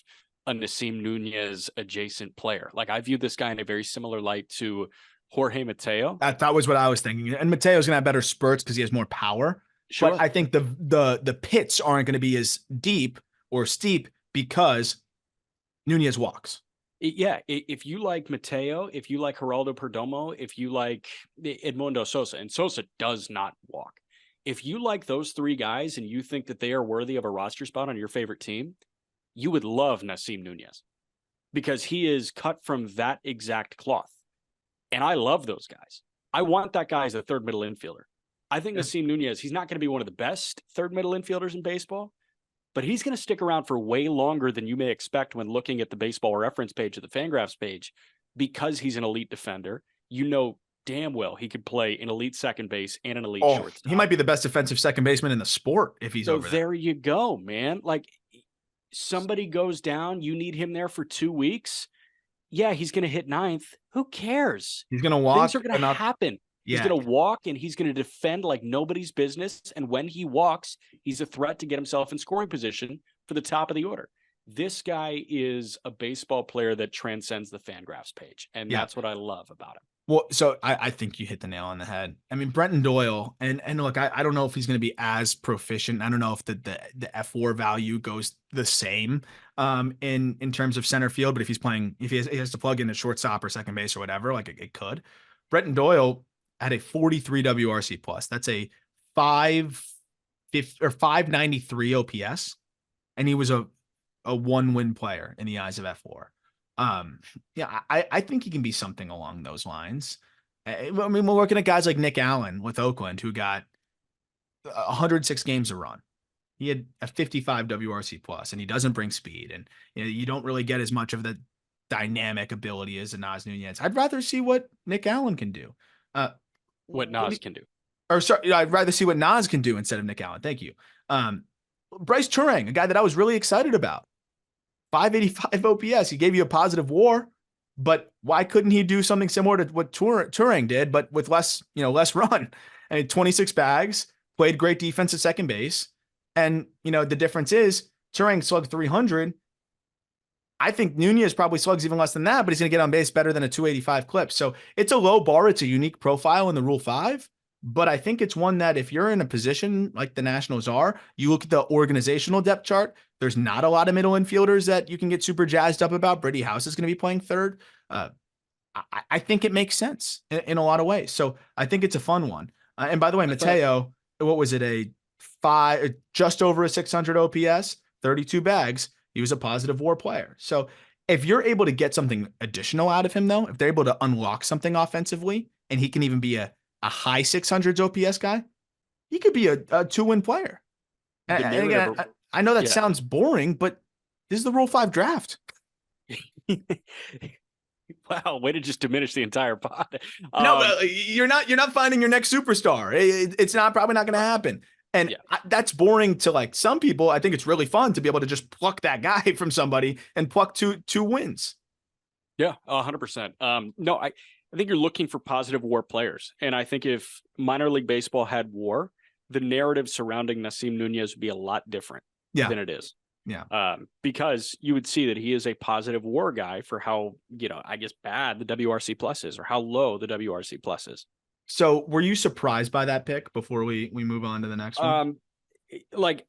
a Nasim Nunes adjacent player. Like, I view this guy in a very similar light to Jorge Mateo. That was what I was thinking. And Mateo's gonna have better spurts because he has more power. Sure. But I think the pits aren't going to be as deep or steep because Nunez walks. Yeah, if you like Mateo, if you like Geraldo Perdomo, if you like Edmundo Sosa, and Sosa does not walk. If you like those 3 guys and you think that they are worthy of a roster spot on your favorite team, you would love Nasim Nunes because he is cut from that exact cloth. And I love those guys. I want that guy as a third middle infielder. I think Nasim Nunes, he's not going to be one of the best third middle infielders in baseball, but he's going to stick around for way longer than you may expect when looking at the baseball reference page or the Fangraphs page because he's an elite defender. You know damn well he could play an elite second base and an elite shortstop. He might be the best defensive second baseman in the sport if he's over there. There you go, man. Like, somebody goes down, you need him there for 2 weeks. Yeah, he's going to hit 9th. Who cares? He's going to walk. Things are going to happen. He's going to walk and he's going to defend like nobody's business. And when he walks, he's a threat to get himself in scoring position for the top of the order. This guy is a baseball player that transcends the Fangraphs page. And that's what I love about him. Well, so I think you hit the nail on the head. I mean, Brenton Doyle, and look, I don't know if he's going to be as proficient. I don't know if the F4 value goes the same in terms of center field, but if he has to plug in a shortstop or second base or whatever, like it could. Brenton Doyle had a 43 WRC plus. That's a 593 OPS, and he was a 1-win player in the eyes of F4. I think he can be something along those lines. I mean, we're looking at guys like Nick Allen with Oakland, who got 106 games to run. He had a 55 WRC plus, and he doesn't bring speed, and you don't really get as much of the dynamic ability as a Nas Nunes. I'd rather see what Nick Allen can do. What Nas can do. Or sorry, I'd rather see what Nas can do instead of Nick Allen. Thank you. Bryce Turang, a guy that I was really excited about. 585 OPS. He gave you a positive WAR, but why couldn't he do something similar to what Turang did, but with less run? And 26 bags, played great defense at second base. And, the difference is Turang slugged 300. I think Nunez probably slugs even less than that, but he's going to get on base better than a 285 clip. So it's a low bar. It's a unique profile in the Rule 5. But I think it's one that if you're in a position like the Nationals are, you look at the organizational depth chart, there's not a lot of middle infielders that you can get super jazzed up about. Brady House is going to be playing third. I think it makes sense in a lot of ways. So I think it's a fun one. And by the way, Mateo, what was it? Just over a 600 OPS, 32 bags. He was a positive WAR player. So if you're able to get something additional out of him, though, if they're able to unlock something offensively, and he can even be a high 600s OPS guy, he could be a 2-win player. And again, I know that sounds boring, but this is the Rule 5 draft. Wow, way to just diminish the entire pod. No, you're not finding your next superstar. It's probably not going to happen. And that's boring to like some people. I think it's really fun to be able to just pluck that guy from somebody and pluck two wins. Yeah, 100%. No, I think you're looking for positive WAR players. And I think if minor league baseball had WAR, the narrative surrounding Nasim Nunes would be a lot different than it is. Yeah. Because you would see that he is a positive WAR guy for how, I guess bad the WRC plus is or how low the WRC plus is. So were you surprised by that pick before we move on to the next one?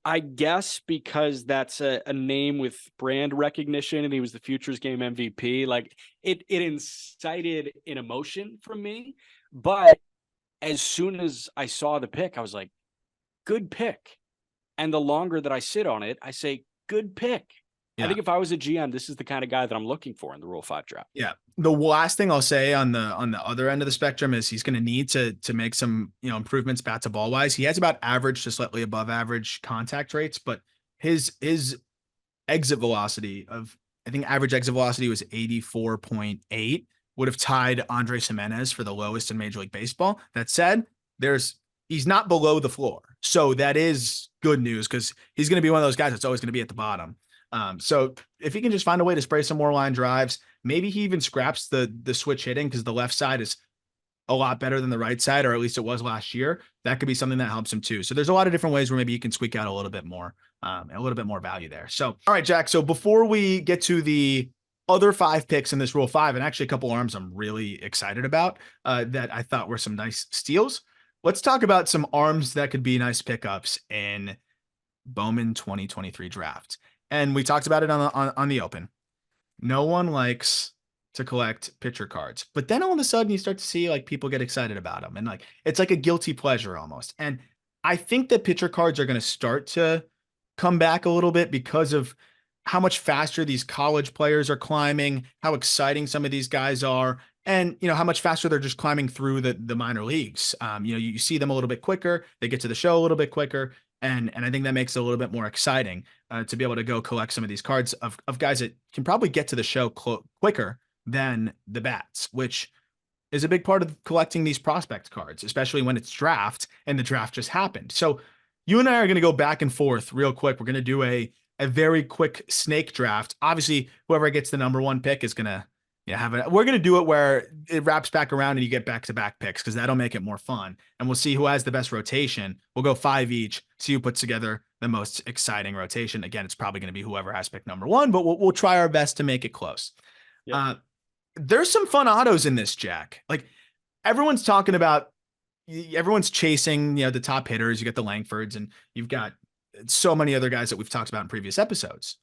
I guess because that's a name with brand recognition and he was the Futures Game MVP, like it incited an emotion from me. But as soon as I saw the pick, I was like, good pick. And the longer that I sit on it, I say, good pick. Yeah. I think if I was a GM, this is the kind of guy that I'm looking for in the Rule 5 draft. Yeah. The last thing I'll say on the other end of the spectrum is he's going to need to make some, improvements bat to ball wise. He has about average to slightly above average contact rates, but his exit velocity I think average exit velocity was 84.8, would have tied Andres Gimenez for the lowest in Major League Baseball. That said, he's not below the floor. So that is good news because he's going to be one of those guys that's always going to be at the bottom. So if he can just find a way to spray some more line drives, maybe he even scraps the switch hitting because the left side is a lot better than the right side, or at least it was last year. That could be something that helps him too. So there's a lot of different ways where maybe you can squeak out a little bit more value there. So, all right, Jack. So before we get to the other 5 picks in this Rule 5, and actually a couple arms I'm really excited about that I thought were some nice steals, let's talk about some arms that could be nice pickups in Bowman 2023 draft. And we talked about it on the open. No one likes to collect pitcher cards, but then all of a sudden you start to see like people get excited about them, and like it's like a guilty pleasure almost. And I think that pitcher cards are going to start to come back a little bit because of how much faster these college players are climbing, how exciting some of these guys are, and how much faster they're just climbing through the minor leagues. You see them a little bit quicker, they get to the show a little bit quicker. And I think that makes it a little bit more exciting to be able to go collect some of these cards of guys that can probably get to the show quicker than the bats, which is a big part of collecting these prospect cards, especially when it's draft and the draft just happened. So you and I are going to go back and forth real quick. We're going to do a very quick snake draft. Obviously, whoever gets the number 1 pick is going to we're going to do it where it wraps back around and you get back-to-back picks because that'll make it more fun. And we'll see who has the best rotation. We'll go 5 each, see who puts together the most exciting rotation. Again, it's probably going to be whoever has pick number 1, but we'll try our best to make it close. Yep. There's some fun autos in this, Jack. Like everyone's chasing, the top hitters. You got the Langfords and you've got so many other guys that we've talked about in previous episodes.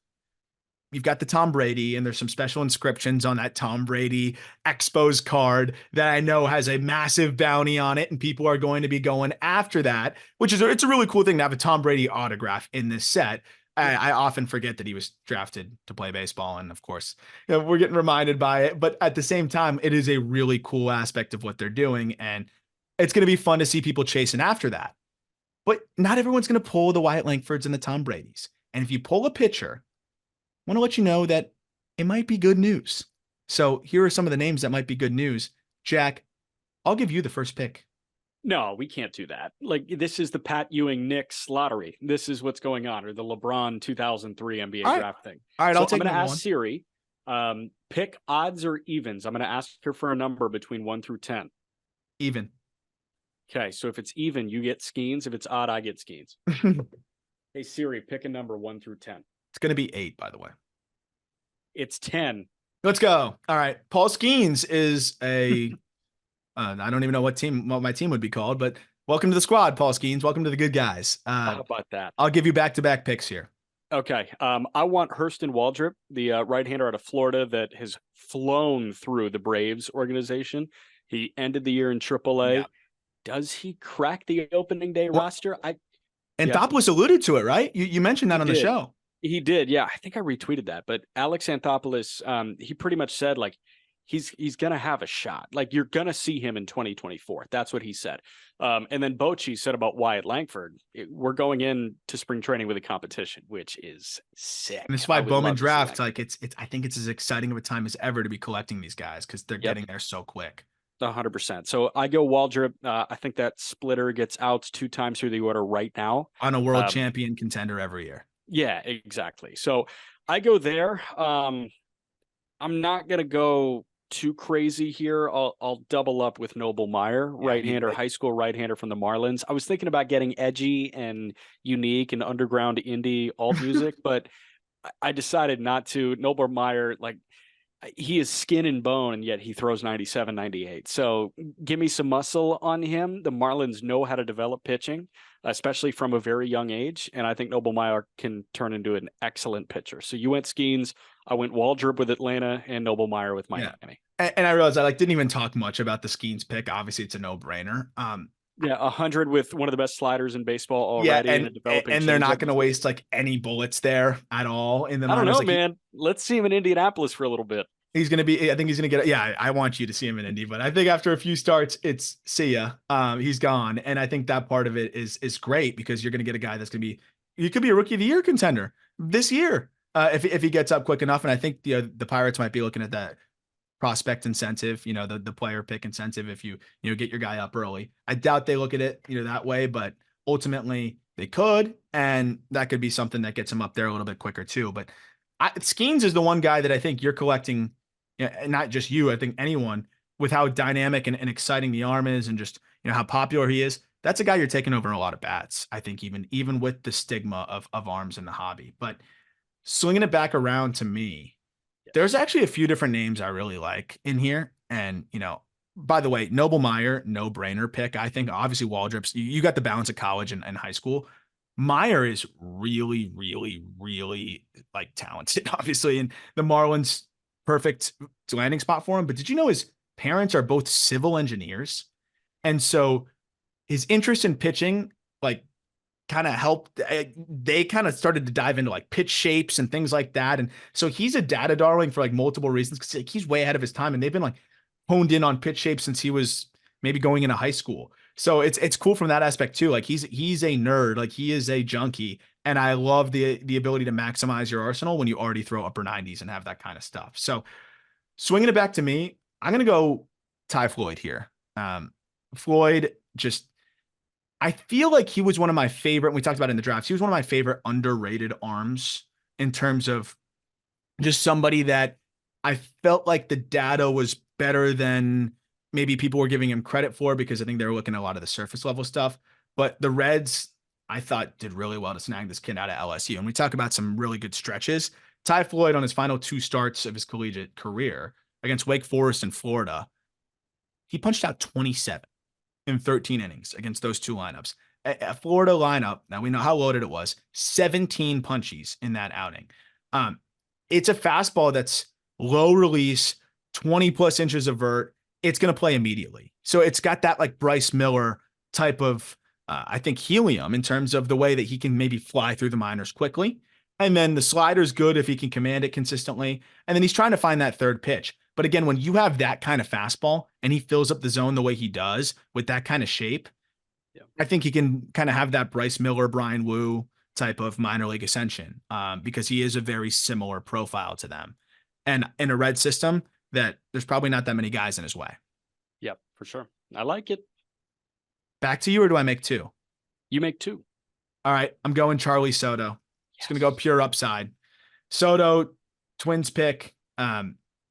You've got the Tom Brady, and there's some special inscriptions on that Tom Brady Expos card that I know has a massive bounty on it, and people are going to be going after that, it's a really cool thing to have a Tom Brady autograph in this set. I often forget that he was drafted to play baseball, and of course, we're getting reminded by it. But at the same time, it is a really cool aspect of what they're doing, and it's going to be fun to see people chasing after that. But not everyone's going to pull the Wyatt Langfords and the Tom Bradys. And if you pull a pitcher, I want to let you know that it might be good news. So here are some of the names that might be good news. Jack, I'll give you the first pick. No, we can't do that. Like this is the Pat Ewing Knicks lottery. This is what's going on, or the LeBron 2003 NBA draft thing. All right, so I'll take I'm going to ask 1. Siri, pick odds or evens. I'm going to ask her for a number between 1 through 10. Even. Okay, so if it's even, you get Skeens. If it's odd, I get Skeens. Hey Siri, pick a number 1 through 10. It's going to be 8, by the way. It's 10. Let's go. All right. Paul Skeens is I don't even know what my team would be called, but welcome to the squad, Paul Skeens. Welcome to the good guys. How about that? I'll give you back-to-back picks here. Okay. I want Hurston Waldrop, the right-hander out of Florida that has flown through the Braves organization. He ended the year in AAA. Yeah. Does he crack the opening day roster? Anthopoulos alluded to it, right? You mentioned that on the show. He did. Yeah. I think I retweeted that, but Alex Anthopoulos, he pretty much said like, he's going to have a shot. Like you're going to see him in 2024. That's what he said. And then Bochy said about Wyatt Langford, we're going in to spring training with a competition, which is sick. And that's why Bowman Draft, like I think it's as exciting of a time as ever to be collecting these guys because they're getting there so quick. 100%. So I go Waldrop. I think that splitter gets outs 2 times through the order right now. On a world champion contender every year. Yeah, exactly. So I go there. I'm not going to go too crazy here. I'll double up with Noble Meyer, right-hander, high school right-hander from the Marlins. I was thinking about getting edgy and unique and underground indie alt music, but I decided not to. Noble Meyer, like, he is skin and bone, and yet he throws 97, 98. So give me some muscle on him. The Marlins know how to develop pitching, especially from a very young age. And I think Noble Meyer can turn into an excellent pitcher. So you went Skeens. I went Waldrop with Atlanta and Noble Meyer with Miami. Yeah. And I realized I didn't even talk much about the Skeens pick. Obviously, it's a no-brainer. Yeah, 100 with one of the best sliders in baseball Yeah, already, and a developing and they're not changeup. going to waste like any bullets there at all in the I don't minors. know, Like man. Let's see him in Indianapolis for a little bit. he's going to be. I think he's going to get. Yeah, I want you to see him in Indy, but I think after a few starts, it's see ya. He's gone, and I think that part of it is great because you're going to get a guy that's going to be. He could be a rookie of the year contender this year if he gets up quick enough. And I think the Pirates might be looking at that prospect incentive, the player pick incentive if you get your guy up early. I doubt they look at it, that way, but ultimately they could, and that could be something that gets him up there a little bit quicker too. But Skeens is the one guy that I think you're collecting, and not just you, I think anyone with how dynamic and exciting the arm is and just, how popular he is. That's a guy you're taking over in a lot of bats. I think even with the stigma of arms in the hobby, but swinging it back around to me, there's actually a few different names I really like in here. And, by the way, Noble Meyer, no brainer pick. I think obviously Waldrop's, you got the balance of college and high school. Meyer is really, really, really like talented, obviously. And the Marlins, perfect landing spot for him. But did you know his parents are both civil engineers? And so his interest in pitching, like, kind of helped. They kind of started to dive into like pitch shapes and things like that. And so he's a data darling for like multiple reasons because like, he's way ahead of his time, and they've been like honed in on pitch shapes since he was maybe going into high school. So it's cool from that aspect too. Like he's a nerd, like he is a junkie. And I love the ability to maximize your arsenal when you already throw upper 90s and have that kind of stuff. So swinging it back to me, I'm going to go Ty Floyd here. Floyd just, I feel like he was one of my favorite, we talked about it in the drafts, he was one of my favorite underrated arms in terms of just somebody that I felt like the data was better than maybe people were giving him credit for, because I think they were looking at a lot of the surface level stuff. But the Reds, I thought, did really well to snag this kid out of LSU. And we talk about some really good stretches. Ty Floyd on his final 2 starts of his collegiate career against Wake Forest and Florida, he punched out 27 in 13 innings against those 2 lineups. A Florida lineup, now we know how loaded it was, 17 punchies in that outing. It's a fastball that's low release, 20 plus inches of vert. It's going to play immediately. So it's got that like Bryce Miller type of, I think, helium in terms of the way that he can maybe fly through the minors quickly. And then the slider's good if he can command it consistently. And then he's trying to find that third pitch. But again, when you have that kind of fastball and he fills up the zone the way he does with that kind of shape, I think he can kind of have that Bryce Miller, Brian Wu type of minor league ascension, because he is a very similar profile to them. And in a Red system, that there's probably not that many guys in his way. Yep, for sure. I like it. Back to you, or do I make 2? You make 2. All right, I'm going Charlie Soto. Just going to go pure upside. Soto, Twins pick,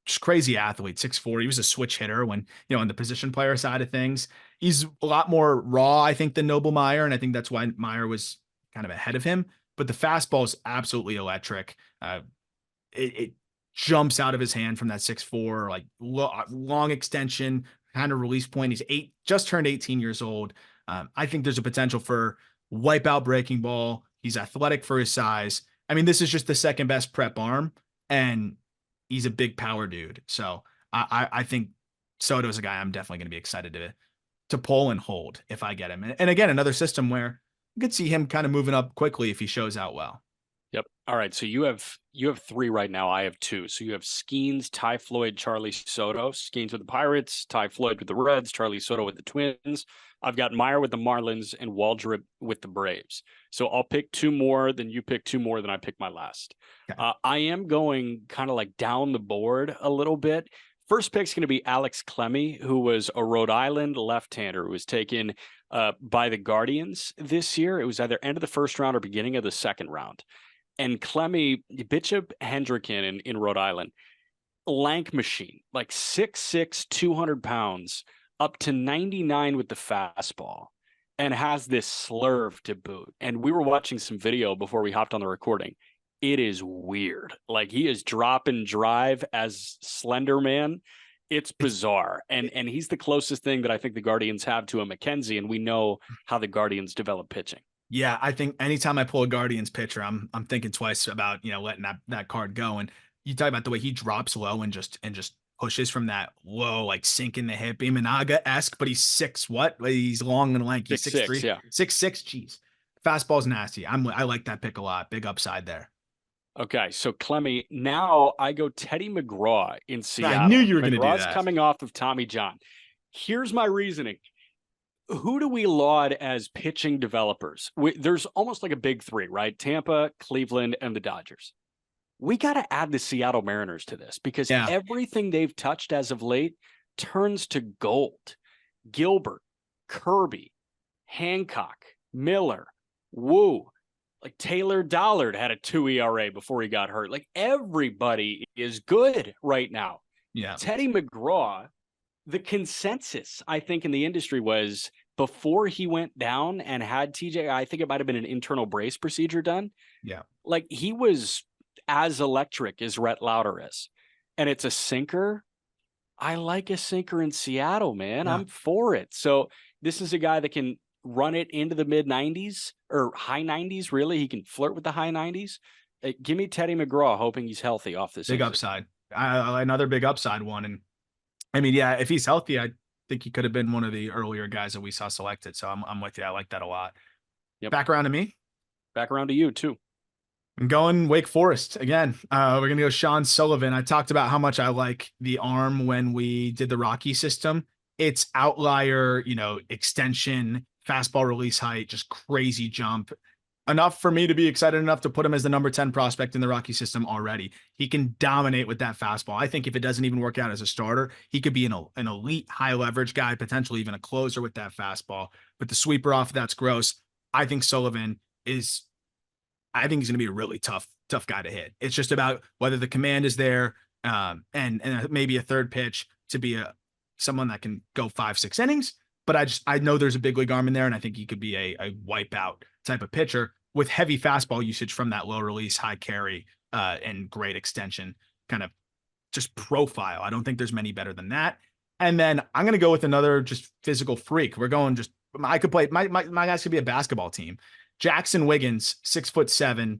just crazy athlete, 6'4". He was a switch hitter when, on the position player side of things. He's a lot more raw, I think, than Noble Meyer, and I think that's why Meyer was kind of ahead of him. But the fastball is absolutely electric. It jumps out of his hand from that 6'4", like long extension, kind of release point. He's just turned 18 years old. I think there's a potential for wipeout breaking ball. He's athletic for his size. I mean, this is just the second best prep arm, and he's a big power dude. So I think Soto is a guy I'm definitely going to be excited to pull and hold if I get him. And again, another system where you could see him kind of moving up quickly if he shows out well. Yep. All right. So you have 3 right now. I have 2. So you have Skeens, Ty Floyd, Charlie Soto. Skeens with the Pirates, Ty Floyd with the Reds, Charlie Soto with the Twins. I've got Meyer with the Marlins and Waldrop with the Braves. So I'll pick 2 more, then you pick 2 more, then I pick my last. Okay. I am going kind of like down the board a little bit. First pick's going to be Alex Clemmie, who was a Rhode Island left-hander who was taken by the Guardians this year. It was either end of the first round or beginning of the second round. And Clemmie, Bishop Hendricken in Rhode Island, lank machine, like 6'6", 200 pounds, up to 99 with the fastball, and has this slurve to boot. And we were watching some video before we hopped on the recording. It is weird. Like, he is drop and drive as Slender Man. It's bizarre. And he's the closest thing that I think the Guardians have to a McKenzie, and we know how the Guardians develop pitching. Yeah, I think anytime I pull a Guardians pitcher, I'm thinking twice about letting that card go. And you talk about the way he drops low and just pushes from that low, like sink in the hip, Imanaga-esque, but he's what? He's long and lanky. 6'3", yeah. 6'6". Jeez. Fastball's nasty. I like that pick a lot. Big upside there. Okay, so Clemmy, now I go Teddy McGraw in Seattle. I knew you were going to do McGraw's that. coming off of Tommy John. Here's my reasoning. Who do we laud as pitching developers? There's almost like a big three, right? Tampa, Cleveland, and the Dodgers. We got to add the Seattle Mariners to this because everything they've touched as of late turns to gold. Gilbert, Kirby, Hancock, Miller, Wu, like Taylor Dollard had a 2 ERA before he got hurt. Like everybody is good right now. Yeah. Teddy McGraw, the consensus, I think, in the industry was before he went down and had TJ, I think it might have been an internal brace procedure done. Yeah. Like he was as electric as Rhett Lauder is. And it's a sinker. I like a sinker in Seattle, man. Yeah. I'm for it. So this is a guy that can run it into the mid 90s or high 90s. Really, he can flirt with the high 90s. Give me Teddy McGraw, hoping he's healthy off this. Big upside. Another big upside one. And I mean, yeah, if he's healthy, I think he could have been one of the earlier guys that we saw selected. So I'm with you. I like that a lot. Yep. Back around to me. Back around to you too. I'm going Wake Forest again. We're going to go Sean Sullivan. I talked about how much I like the arm when we did the Rocky system. It's outlier, extension, fastball release height, just crazy jump. Enough for me to be excited enough to put him as the number 10 prospect in the Rocky system already. He can dominate with that fastball. I think if it doesn't even work out as a starter, he could be an elite high leverage guy, potentially even a closer with that fastball. But the sweeper off, that's gross. I think Sullivan he's going to be a really tough guy to hit. It's just about whether the command is there and maybe a third pitch to be someone that can go 5-6 innings. But I know there's a big league arm in there, and I think he could be a wipeout type of pitcher with heavy fastball usage from that low release, high carry, and great extension kind of just profile. I don't think there's many better than that. And then I'm going to go with another just physical freak. We're going I could play, my guys could be a basketball team. Jackson Wiggins, 6'7",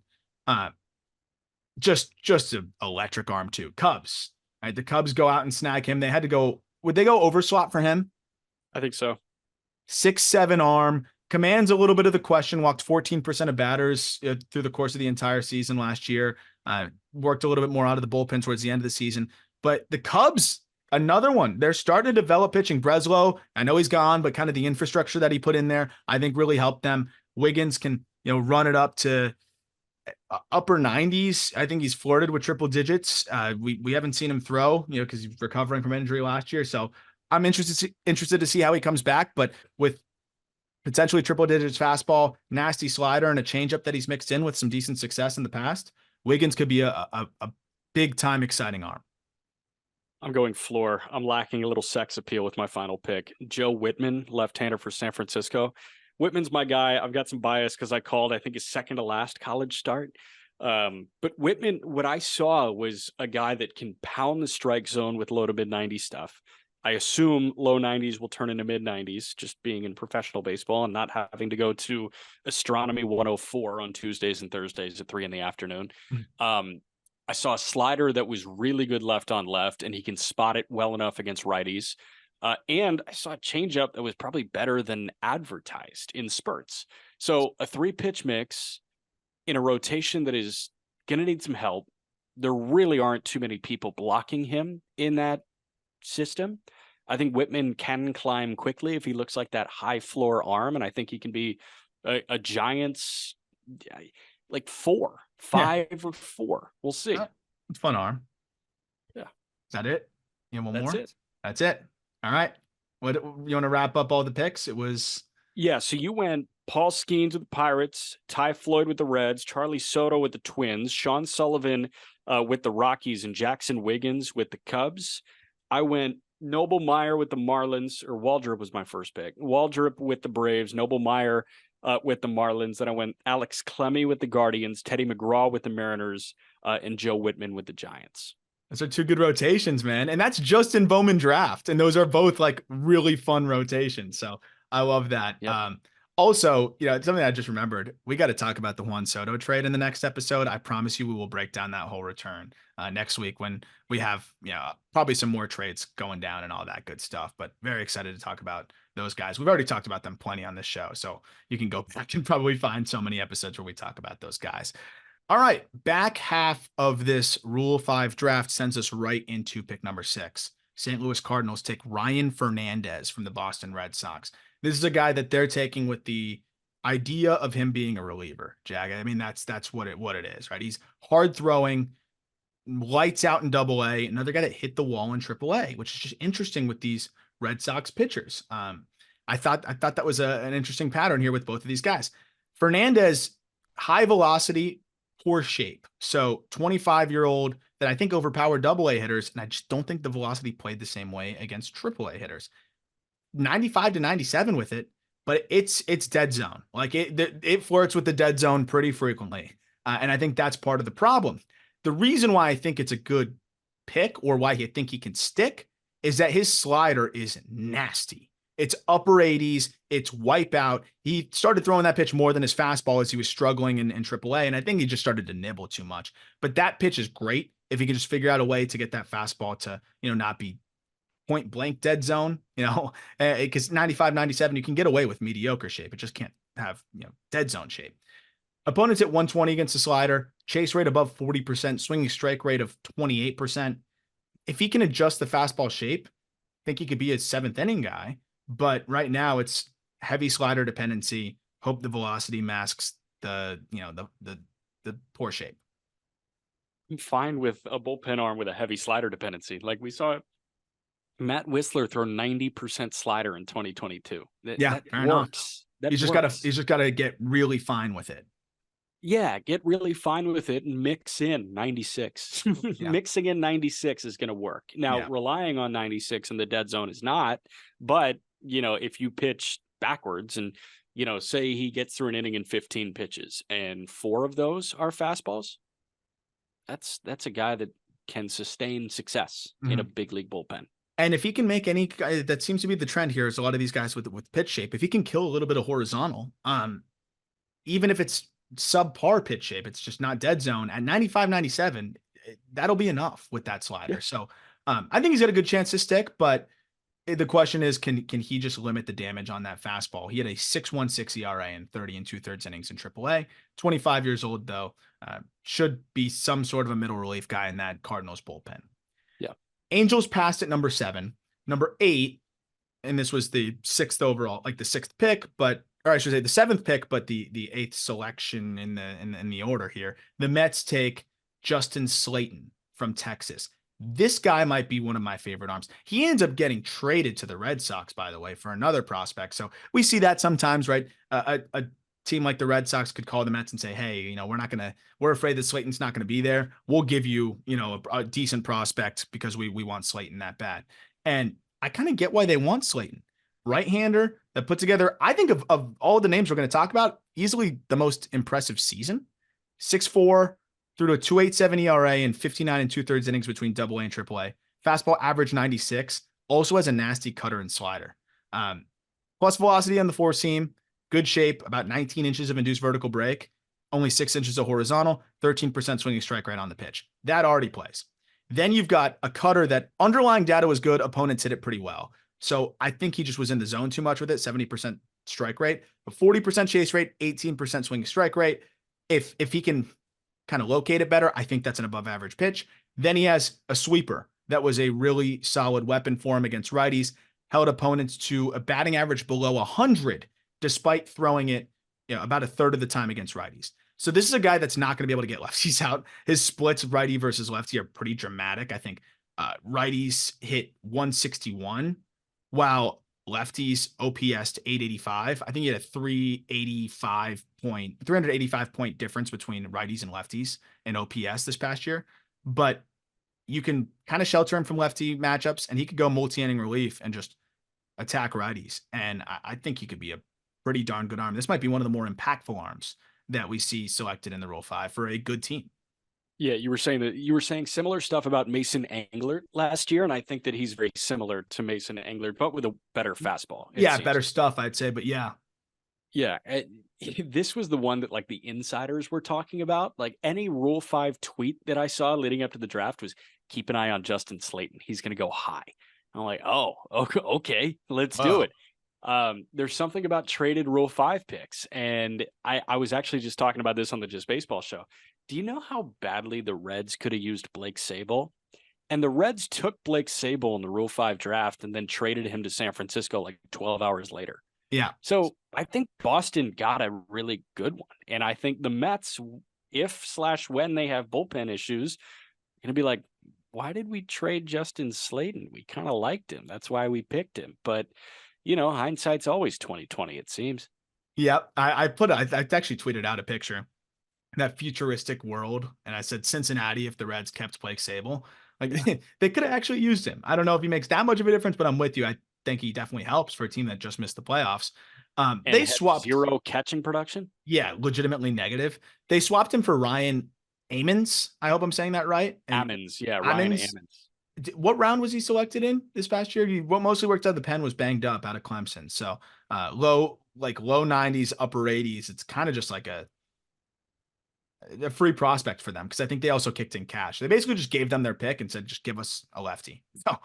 just an electric arm too. Cubs, right? The Cubs go out and snag him. Would they go over swap for him? I think so. 6'7" arm, commands a little bit of the question, walked 14% of batters through the course of the entire season last year. Worked a little bit more out of the bullpen towards the end of the season. But the Cubs, another one, they're starting to develop pitching. Breslow, I know he's gone, but kind of the infrastructure that he put in there, I think really helped them. Wiggins can, run it up to upper 90s. I think he's flirted with triple digits. We haven't seen him throw, because he's recovering from injury last year. So I'm interested to see how he comes back, but with potentially triple digits fastball, nasty slider, and a changeup that he's mixed in with some decent success in the past, Wiggins could be a big time exciting arm. I'm going floor. I'm lacking a little sex appeal with my final pick. Joe Whitman, left-hander for San Francisco. Whitman's my guy. I've got some bias because I think his second to last college start. But Whitman, what I saw was a guy that can pound the strike zone with low to mid 90s stuff. I assume low 90s will turn into mid 90s, just being in professional baseball and not having to go to Astronomy 104 on Tuesdays and Thursdays at 3 p.m. I saw a slider that was really good left on left, and he can spot it well enough against righties. And I saw a changeup that was probably better than advertised in spurts. So a 3-pitch mix in a rotation that is going to need some help. There really aren't too many people blocking him in that system. I think Whitman can climb quickly if he looks like that high floor arm, and I think he can be a Giants like 5 or 4. We'll see. It's fun arm. Yeah. Is that it? One more? That's it. That's it. All right. What you want to wrap up all the picks? It was so you went Paul Skeens with the Pirates, Ty Floyd with the Reds, Charlie Soto with the Twins, Sean Sullivan with the Rockies, and Jackson Wiggins with the Cubs. I went Noble Meyer with the Marlins, or Waldrop was my first pick. Waldrop with the Braves, Noble Meyer with the Marlins. Then I went Alex Clemmy with the Guardians, Teddy McGraw with the Mariners, and Joe Whitman with the Giants. Those are 2 good rotations, man. And that's just in Bowman Draft. And those are both like really fun rotations. So I love that. Yep. Also, something I just remembered, we got to talk about the Juan Soto trade in the next episode. I promise you we will break down that whole return next week when we have, probably some more trades going down and all that good stuff. But very excited to talk about those guys. We've already talked about them plenty on this show. So you can go back and probably find so many episodes where we talk about those guys. All right. Back half of this Rule 5 draft sends us right into pick number 6. St. Louis Cardinals take Ryan Fernandez from the Boston Red Sox. This is a guy that they're taking with the idea of him being a reliever, Jag. I mean, that's what it is, right? He's hard throwing, lights out in Double-A, another guy that hit the wall in Triple-A, which is just interesting with these Red Sox pitchers. I thought that was an interesting pattern here with both of these guys. Fernandez, high velocity, poor shape. So 25-year-old that I think overpowered Double-A hitters, and I just don't think the velocity played the same way against Triple-A hitters. 95 to 97 with it, but it's dead zone. Like it flirts with the dead zone pretty frequently. And I think that's part of the problem. The reason why I think it's a good pick, or why I think he can stick, is that his slider is nasty. It's upper 80s. It's wipeout. He started throwing that pitch more than his fastball as he was struggling in AAA. And I think he just started to nibble too much. But that pitch is great if he can just figure out a way to get that fastball to, not be point blank dead zone, because 95, 97, you can get away with mediocre shape. It just can't have, dead zone shape. Opponents hit 120 against the slider, chase rate above 40%, swinging strike rate of 28%. If he can adjust the fastball shape, I think he could be a 7th inning guy. But right now it's heavy slider dependency. Hope the velocity masks the poor shape. I'm fine with a bullpen arm with a heavy slider dependency. Like we saw Matt Whistler throw 90% slider in 2022. That works. He's just gotta get really fine with it. Yeah, get really fine with it and mix in 96. Yeah. Mixing in 96 is going to work. Now, relying on 96 in the dead zone is not. But, if you pitch backwards and, say he gets through an inning in 15 pitches and 4 of those are fastballs, that's a guy that can sustain success in a big league bullpen. And if he can make any, that seems to be the trend here, is a lot of these guys with pitch shape. If he can kill a little bit of horizontal, even if it's subpar pitch shape, it's just not dead zone at 95, 97, that'll be enough with that slider. Yeah. So I think he's got a good chance to stick, but the question is, can he just limit the damage on that fastball? He had a 6.16 ERA in 30 2/3 innings in AAA. 25 years old, though, should be some sort of a middle relief guy in that Cardinals bullpen. Yeah. Angels passed at number 7, number 8, and this was the 6th overall, like the 6th pick, or I should say the 7th pick, but the 8th selection in the order here. The Mets take Justin Slayton from Texas. This guy might be one of my favorite arms. He ends up getting traded to the Red Sox, by the way, for another prospect. So we see that sometimes, right? A team like the Red Sox could call the Mets and say, hey, we're afraid that Slayton's not going to be there. We'll give you, a decent prospect because we want Slayton that bad. And I kind of get why they want Slayton. Right-hander that put together, I think of all the names we're going to talk about, easily the most impressive season. 6.4 through to a 2.87 ERA and 59 2/3 innings between Double-A and Triple-A. Fastball average 96. Also has a nasty cutter and slider. Plus velocity on the 4-seam. Good shape, about 19 inches of induced vertical break. Only 6 inches of horizontal. 13% swinging strike rate on the pitch. That already plays. Then you've got a cutter that underlying data was good. Opponents hit it pretty well. So I think he just was in the zone too much with it. 70% strike rate, a 40% chase rate, 18% swinging strike rate. If he can kind of locate it better, I think that's an above average pitch. Then he has a sweeper that was a really solid weapon for him against righties, held opponents to a batting average below 100, despite throwing it about a third of the time against righties. So this is a guy that's not going to be able to get lefties out. His splits righty versus lefty are pretty dramatic. I think righties hit 161. While lefties OPS to 885, I think he had a 385 point difference between righties and lefties in OPS this past year. But you can kind of shelter him from lefty matchups, and he could go multi-inning relief and just attack righties. And I think he could be a pretty darn good arm. This might be one of the more impactful arms that we see selected in the Rule 5 for a good team. Yeah, you were saying similar stuff about Mason Englert last year, and I think that he's very similar to Mason Englert, but with a better fastball. Yeah, better stuff, I'd say, but yeah. Yeah. This was the one that like the insiders were talking about. Like any Rule 5 tweet that I saw leading up to the draft was keep an eye on Justin Slayton. He's going to go high. I'm like, oh, okay, let's do it. There's something about traded Rule 5 picks. And I was actually just talking about this on the Just Baseball show. Do you know how badly the Reds could have used Blake Sabol? And the Reds took Blake Sabol in the Rule 5 draft and then traded him to San Francisco like 12 hours later. Yeah. So I think Boston got a really good one. And I think the Mets, if/when they have bullpen issues, going to be like, why did we trade Justin Slayton? We kind of liked him. That's why we picked him. But, hindsight's always 20/20, it seems. Yep. I actually tweeted out a picture, that futuristic world. And I said, Cincinnati, if the Reds kept Blake Sabol, like they could have actually used him. I don't know if he makes that much of a difference, but I'm with you. I think he definitely helps for a team that just missed the playoffs. They swapped 0 catching production. Yeah, legitimately negative. They swapped him for Ryan Ammons. I hope I'm saying that right. Ammons, yeah, Ryan Ammons. What round was he selected in this past year? What mostly worked out the pen was banged up out of Clemson. So low 90s, upper 80s. It's kind of just like a free prospect for them because I think they also kicked in cash. They basically just gave them their pick and said, just give us a lefty. So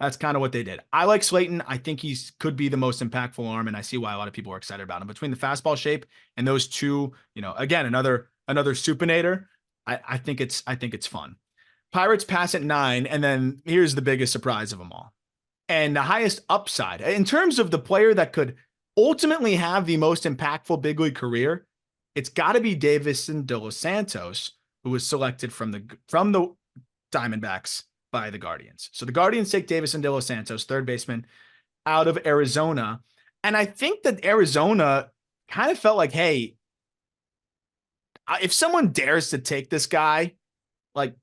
that's kind of what they did. I like Slayton. I think could be the most impactful arm, and I see why a lot of people are excited about him. Between the fastball shape and those two, again, another supinator. I think it's fun. Pirates pass at 9, and then here's the biggest surprise of them all. And the highest upside in terms of the player that could ultimately have the most impactful big league career, it's got to be Davison de Los Santos, who was selected from the Diamondbacks by the Guardians. So the Guardians take Davison de Los Santos, third baseman out of Arizona. And I think that Arizona kind of felt like, hey, if someone dares to take this guy, like,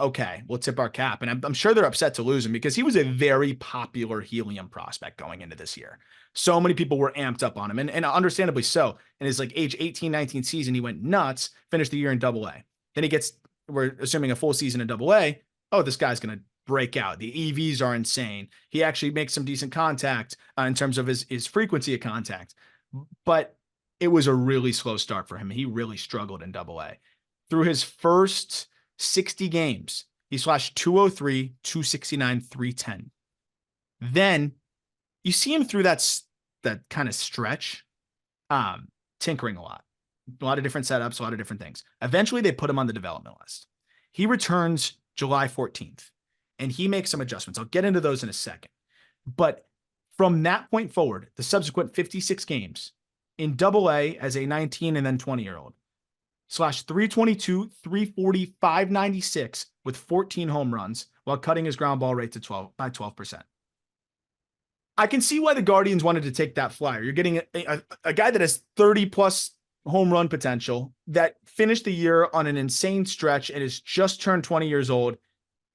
okay, we'll tip our cap. And I'm sure they're upset to lose him because he was a very popular helium prospect going into this year. So many people were amped up on him, and understandably so. In his age 18, 19 season, he went nuts, finished the year in Double-A. Then we're assuming a full season in Double-A. Oh, this guy's going to break out. The EVs are insane. He actually makes some decent contact in terms of his frequency of contact. But it was a really slow start for him. He really struggled in Double-A. Through his first 60 games, he slashed 203, 269, 310. Then you see him through that kind of stretch, tinkering a lot of different setups, a lot of different things. Eventually, they put him on the development list. He returns July 14th, and he makes some adjustments. I'll get into those in a second. But from that point forward, the subsequent 56 games in Double-A as a 19 and then 20-year-old, slashed 322, 340, 596 with 14 home runs while cutting his ground ball rate to 12%. I can see why the Guardians wanted to take that flyer. You're getting a guy that has 30 plus home run potential that finished the year on an insane stretch and is just turned 20 years old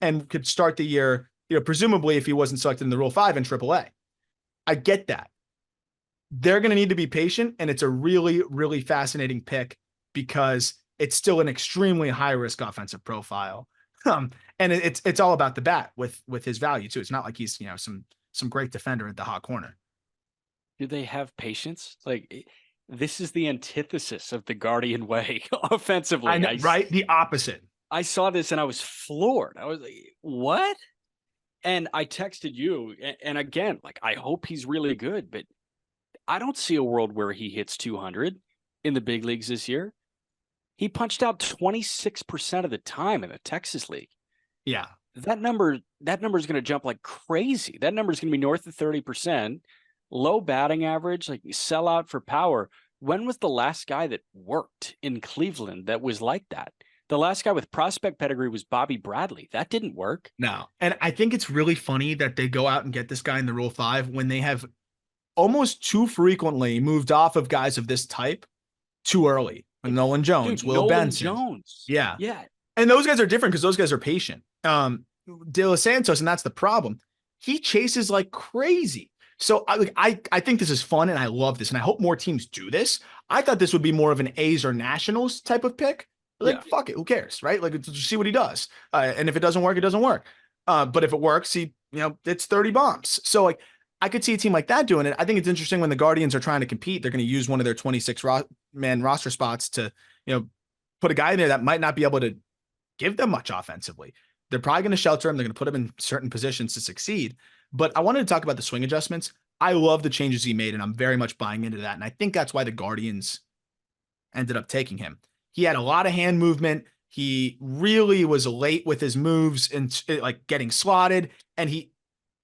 and could start the year, presumably if he wasn't selected in the Rule 5 in AAA. I get that. They're going to need to be patient, and it's a really, really fascinating pick because it's still an extremely high risk offensive profile. And it's all about the bat with his value too. It's not like he's, some great defender at the hot corner. Do they have patience? Like, this is the antithesis of the Guardian way offensively. I know, right? The opposite. I saw this and I was floored. I was like, what? And I texted you. And again, like, I hope he's really good, but I don't see a world where he hits 200 in the big leagues this year. He punched out 26% of the time in the Texas League. Yeah. That number is going to jump like crazy. That number is going to be north of 30%, low batting average, like sell out for power. When was the last guy that worked in Cleveland that was like that? The last guy with prospect pedigree was Bobby Bradley. That didn't work. No. And I think it's really funny that they go out and get this guy in the Rule 5 when they have almost too frequently moved off of guys of this type too early. Nolan Jones, Will Benson. Jones. Yeah. Yeah. And those guys are different because those guys are patient. De Los Santos, and that's the problem. He chases like crazy. So I think this is fun and I love this, and I hope more teams do this. I thought this would be more of an A's or Nationals type of pick. Like, fuck it, who cares, right? Like, just see what he does. And if it doesn't work, it doesn't work. But if it works, it's 30 bombs. So like, I could see a team like that doing it. I think it's interesting when the Guardians are trying to compete, they're going to use one of their 26-man roster spots to, put a guy in there that might not be able to give them much offensively. They're probably going to shelter him. They're going to put him in certain positions to succeed. But I wanted to talk about the swing adjustments. I love the changes he made, and I'm very much buying into that. And I think that's why the Guardians ended up taking him. He had a lot of hand movement. He really was late with his moves and like getting slotted, and he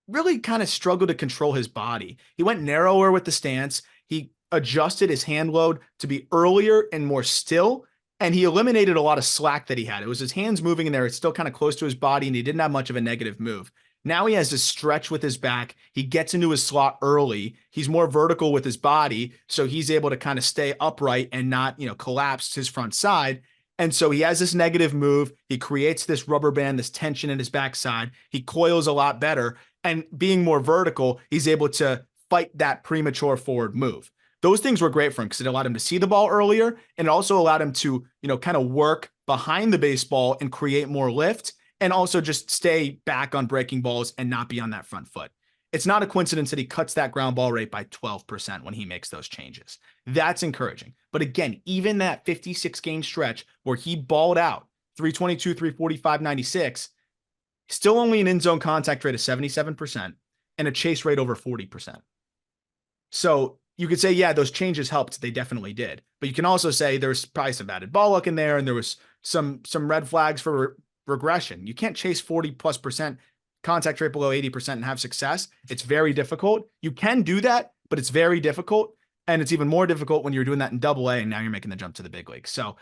really kind of struggled to control his body. He went narrower with the stance. He adjusted his hand load to be earlier and more still, and he eliminated a lot of slack that he had. It was his hands moving in there. It's still kind of close to his body, and he didn't have much of a negative move. Now he has this stretch with his back. He gets into his slot early. He's more vertical with his body, so he's able to kind of stay upright and not, collapse his front side. And so he has this negative move. He creates this rubber band, this tension in his backside. He coils a lot better. And being more vertical, he's able to fight that premature forward move. Those things were great for him because it allowed him to see the ball earlier, and it also allowed him to, kind of work behind the baseball and create more lift, and also just stay back on breaking balls and not be on that front foot. It's not a coincidence that he cuts that ground ball rate by 12% when he makes those changes. That's encouraging. But again, even that 56-game stretch where he balled out 322, 345, 96, still only an in-zone contact rate of 77% and a chase rate over 40%. So you could say, yeah, those changes helped. They definitely did. But you can also say there's probably some batted ball luck in there, and there was some red flags for regression. You can't chase 40+% contact rate below 80% and have success. It's very difficult. You can do that, but it's very difficult. And it's even more difficult when you're doing that in Double-A, and now you're making the jump to the big league. So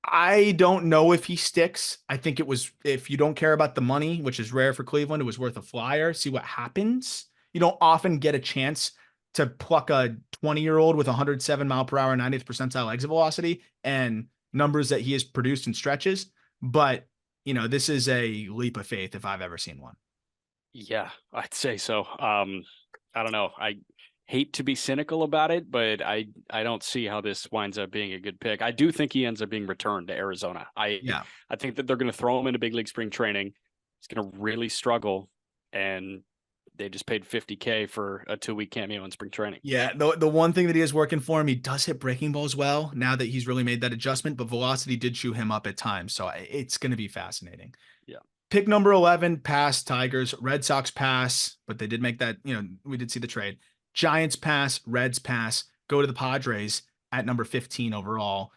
I don't know if he sticks. I think it was, if you don't care about the money, which is rare for Cleveland, it was worth a flyer. See what happens. You don't often get a chance to pluck a 20-year-old with 107 mile per hour, 90th percentile exit velocity and numbers that he has produced in stretches. But, this is a leap of faith if I've ever seen one. Yeah, I'd say so. I don't know. I hate to be cynical about it, but I don't see how this winds up being a good pick. I do think he ends up being returned to Arizona. I think that they're going to throw him into big league spring training. He's going to really struggle, and they just paid $50K for a 2-week cameo in spring training. Yeah, the one thing that he is working for him, he does hit breaking balls well now that he's really made that adjustment, but velocity did chew him up at times. So it's going to be fascinating. Yeah. Pick number 11, pass Tigers. Red Sox pass, but they did make that, we did see the trade. Giants pass, Reds pass, go to the Padres at number 15 overall.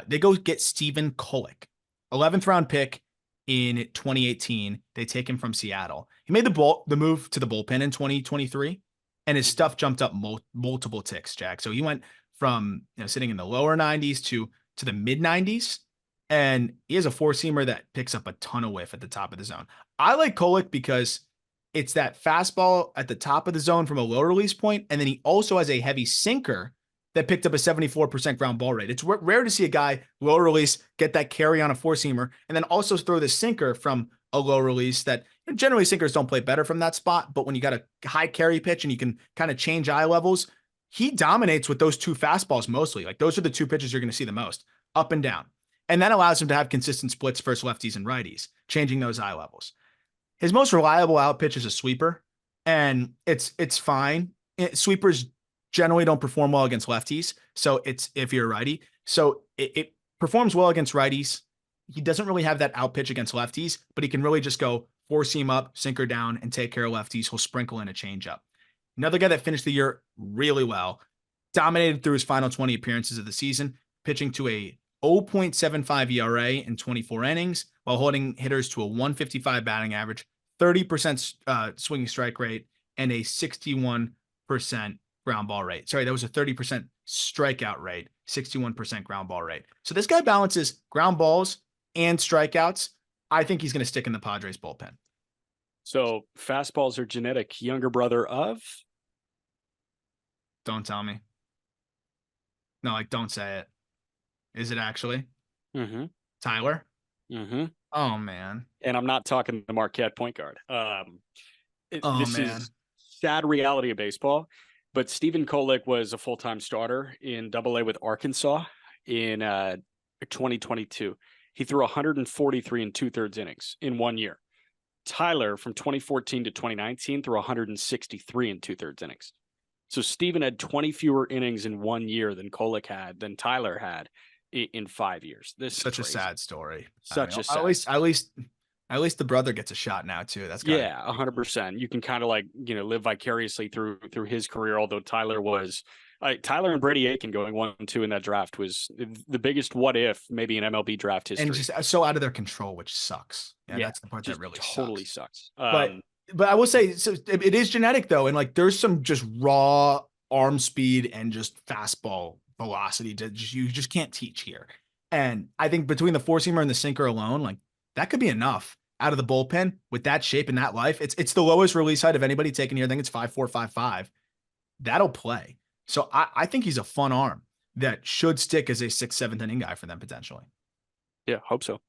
They go get Stephen Kolek, 11th round pick in 2018. They take him from Seattle. He made the move to the bullpen in 2023, and his stuff jumped up multiple ticks, Jack. So he went from sitting in the lower 90s to the mid 90s, and he has a four-seamer that picks up a ton of whiff at the top of the zone. I like Kolek because it's that fastball at the top of the zone from a low release point, and then he also has a heavy sinker that picked up a 74% ground ball rate. It's rare to see a guy low release get that carry on a four-seamer and then also throw the sinker from a low release that generally sinkers don't play better from that spot. But when you got a high carry pitch and you can kind of change eye levels, he dominates with those two fastballs mostly. Like those are the two pitches you're going to see the most, up and down. And that allows him to have consistent splits versus lefties and righties, changing those eye levels. His most reliable out pitch is a sweeper, and it's fine. Sweepers generally don't perform well against lefties. So it's if you're a righty. So it performs well against righties. He doesn't really have that out pitch against lefties, but he can really just go four seam up, sinker down, and take care of lefties. He'll sprinkle in a changeup. Another guy that finished the year really well, dominated through his final 20 appearances of the season, pitching to a 0.75 ERA in 24 innings while holding hitters to a 155 batting average, 30% swinging strike rate, and a 61% ground ball rate. Sorry, that was a 30% strikeout rate, 61% ground ball rate. So this guy balances ground balls and strikeouts. I think he's going to stick in the Padres bullpen. So fastballs are genetic. Younger brother of? Don't tell me. No, like don't say it. Is it actually? Mm-hmm. Tyler? Mm-hmm. Oh, man. And I'm not talking the Marquette point guard. This is sad reality of baseball. But Stephen Kolek was a full-time starter in Double-A with Arkansas in 2022. He threw 143 and 2/3 innings in 1 year. Tyler from 2014 to 2019 threw 163 and 2/3 innings. So Steven had 20 fewer innings in 1 year than Kolek had, than Tyler had in 5 years. This is Such a crazy. sad story. Such a sad. At least the brother gets a shot now too. That's yeah, 100%. You can kind of like, live vicariously through his career. Although Tyler and Brady Aiken going 1-2 in that draft was the biggest what if maybe in MLB draft history, and just so out of their control, which sucks. Yeah, Yeah, that's the part that really totally sucks. sucks. But I will say, so it is genetic though, and like there's some just raw arm speed and just fastball velocity you just can't teach here. And I think between the four seamer and the sinker alone, like that could be enough out of the bullpen with that shape and that life. It's the lowest release height of anybody taken here. I think it's 5'4", 5'5". That'll play. So I think he's a fun arm that should stick as a 6th, 7th inning guy for them potentially. Yeah, hope so.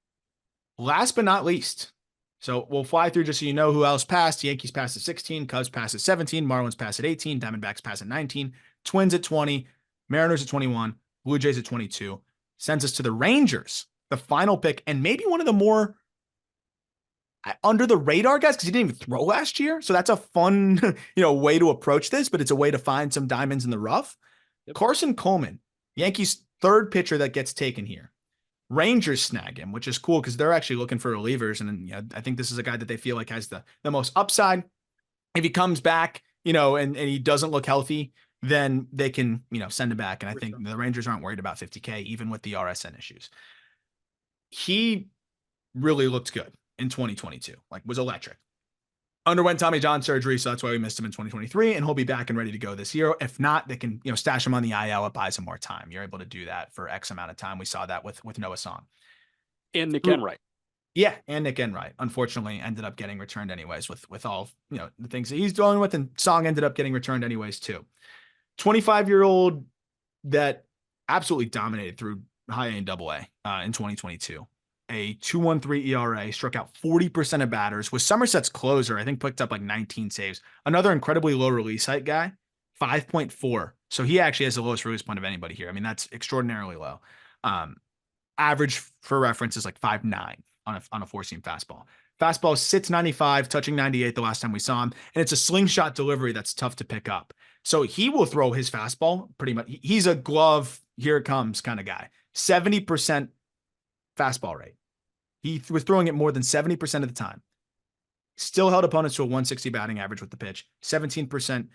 Last but not least, so we'll fly through just so you know who else passed. Yankees passed at 16, Cubs passed at 17, Marlins passed at 18, Diamondbacks passed at 19, Twins at 20, Mariners at 21, Blue Jays at 22. Sends us to the Rangers, the final pick, and maybe one of the more under the radar guys because he didn't even throw last year. So that's a fun, way to approach this, but it's a way to find some diamonds in the rough. Yep. Carson Coleman, Yankees' 3rd pitcher that gets taken here. Rangers snag him, which is cool because they're actually looking for relievers. And I think this is a guy that they feel like has the most upside. If he comes back, and he doesn't look healthy, then they can, send him back. And I think the Rangers aren't worried about 50K, even with the RSN issues. He really looked good in 2022, like was electric. Underwent Tommy John surgery, so that's why we missed him in 2023, and he'll be back and ready to go this year. If not, they can, stash him on the IL. It buys him more time. You're able to do that for X amount of time. We saw that with Noah Song. And Nick Enright. Yeah, and Nick Enright, unfortunately, ended up getting returned anyways with all, the things that he's dealing with, and Song ended up getting returned anyways too. 25-year-old that absolutely dominated through high A and double A in 2022. A 2.13 ERA, struck out 40% of batters, was Somerset's closer. I think picked up like 19 saves. Another incredibly low release height guy, 5.4. So he actually has the lowest release point of anybody here. I mean, that's extraordinarily low. Average for reference is like 5.9 on a four-seam fastball. Fastball sits 95, touching 98 the last time we saw him, and it's a slingshot delivery that's tough to pick up. So he will throw his fastball pretty much. He's a glove, here it comes kind of guy. 70% fastball rate. He was throwing it more than 70% of the time. Still held opponents to a 160 batting average with the pitch, 17%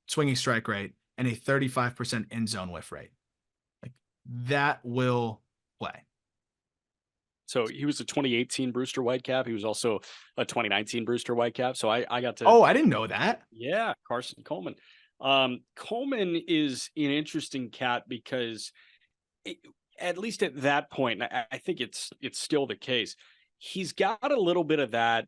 swinging strike rate, and a 35% end zone whiff rate. Like that will play. So he was a 2018 Brewster Whitecap. He was also a 2019 Brewster Whitecap. So I got to. Oh, I didn't know that. Yeah, Carson Coleman. Coleman is an interesting cat because at least at that point, I think it's still the case. He's got a little bit of that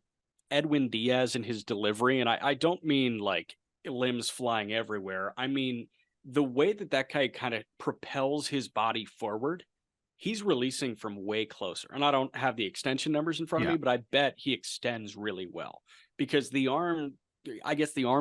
Edwin Diaz in his delivery. And I don't mean like limbs flying everywhere. I mean, the way that guy kind of propels his body forward, he's releasing from way closer. And I don't have the extension numbers in front of me, but I bet he extends really well because the arm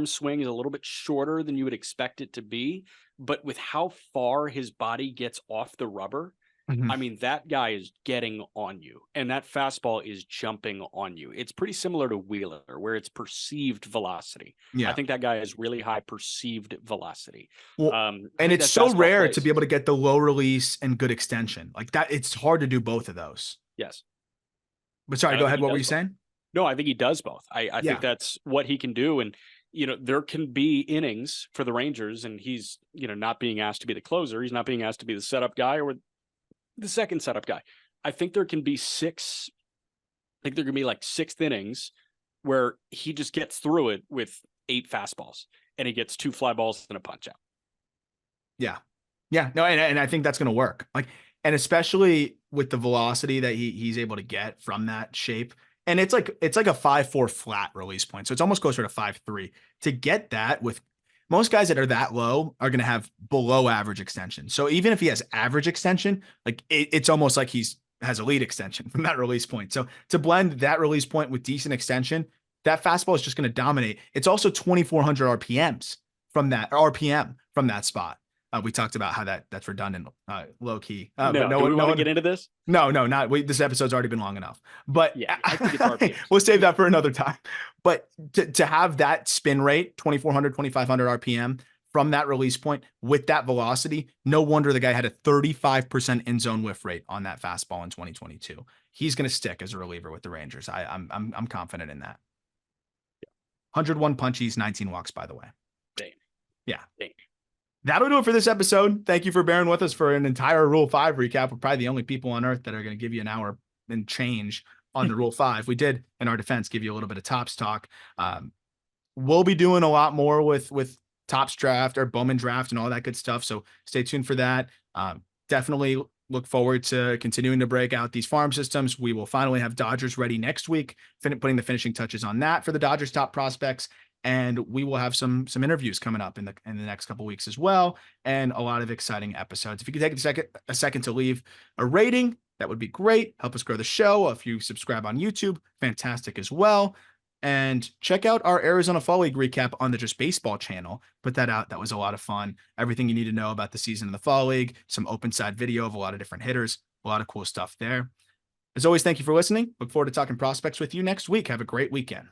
swing is a little bit shorter than you would expect it to be. But with how far his body gets off the rubber, I mean, that guy is getting on you, and that fastball is jumping on you. It's pretty similar to Wheeler, where it's perceived velocity. Yeah. I think that guy has really high perceived velocity. Well, and it's so rare to be able to get the low release and good extension like that. It's hard to do both of those. Yes. But sorry, go ahead. What were you saying? No, I think he does both. I think that's what he can do. And, there can be innings for the Rangers, and he's, not being asked to be the closer. He's not being asked to be the setup guy or the second setup guy. I think there can be like 6th innings where he just gets through it with 8 fastballs and he gets 2 fly balls and a punch out. Yeah. Yeah. No, and I think that's going to work. Like, and especially with the velocity that he's able to get from that shape. And it's like a 5.4 flat release point. So it's almost closer to 5.3 to get that. With most guys that are that low are going to have below average extension. So even if he has average extension, like it's almost like has elite extension from that release point. So to blend that release point with decent extension, that fastball is just going to dominate. It's also 2,400 RPM from that spot. We talked about how that's redundant, low key. No, but do we want to get into this? No, not. This episode's already been long enough. But Yeah, I think it's RPMs. We'll save that for another time. But to have that spin rate, 2,400, 2,500 RPM from that release point with that velocity, no wonder the guy had a 35% in zone whiff rate on that fastball in 2022. He's going to stick as a reliever with the Rangers. I'm confident in that. 101 punchies, 19 walks, by the way. Damn. Yeah. Damn. That'll do it for this episode. Thank you for bearing with us for an entire Rule 5 recap. We're probably the only people on earth that are going to give you an hour and change on the Rule 5. We did, in our defense, give you a little bit of Topps talk. We'll be doing a lot more with Topps Draft or Bowman Draft and all that good stuff. So stay tuned for that. Definitely look forward to continuing to break out these farm systems. We will finally have Dodgers ready next week, putting the finishing touches on that for the Dodgers top prospects. And we will have some interviews coming up in the next couple of weeks as well, and a lot of exciting episodes. If you could take a second to leave a rating, that would be great. Help us grow the show. If you subscribe on YouTube, fantastic as well. And check out our Arizona Fall League recap on the Just Baseball channel. Put that out. That was a lot of fun. Everything you need to know about the season of the Fall League, some open side video of a lot of different hitters, a lot of cool stuff there. As always, thank you for listening. Look forward to talking prospects with you next week. Have a great weekend.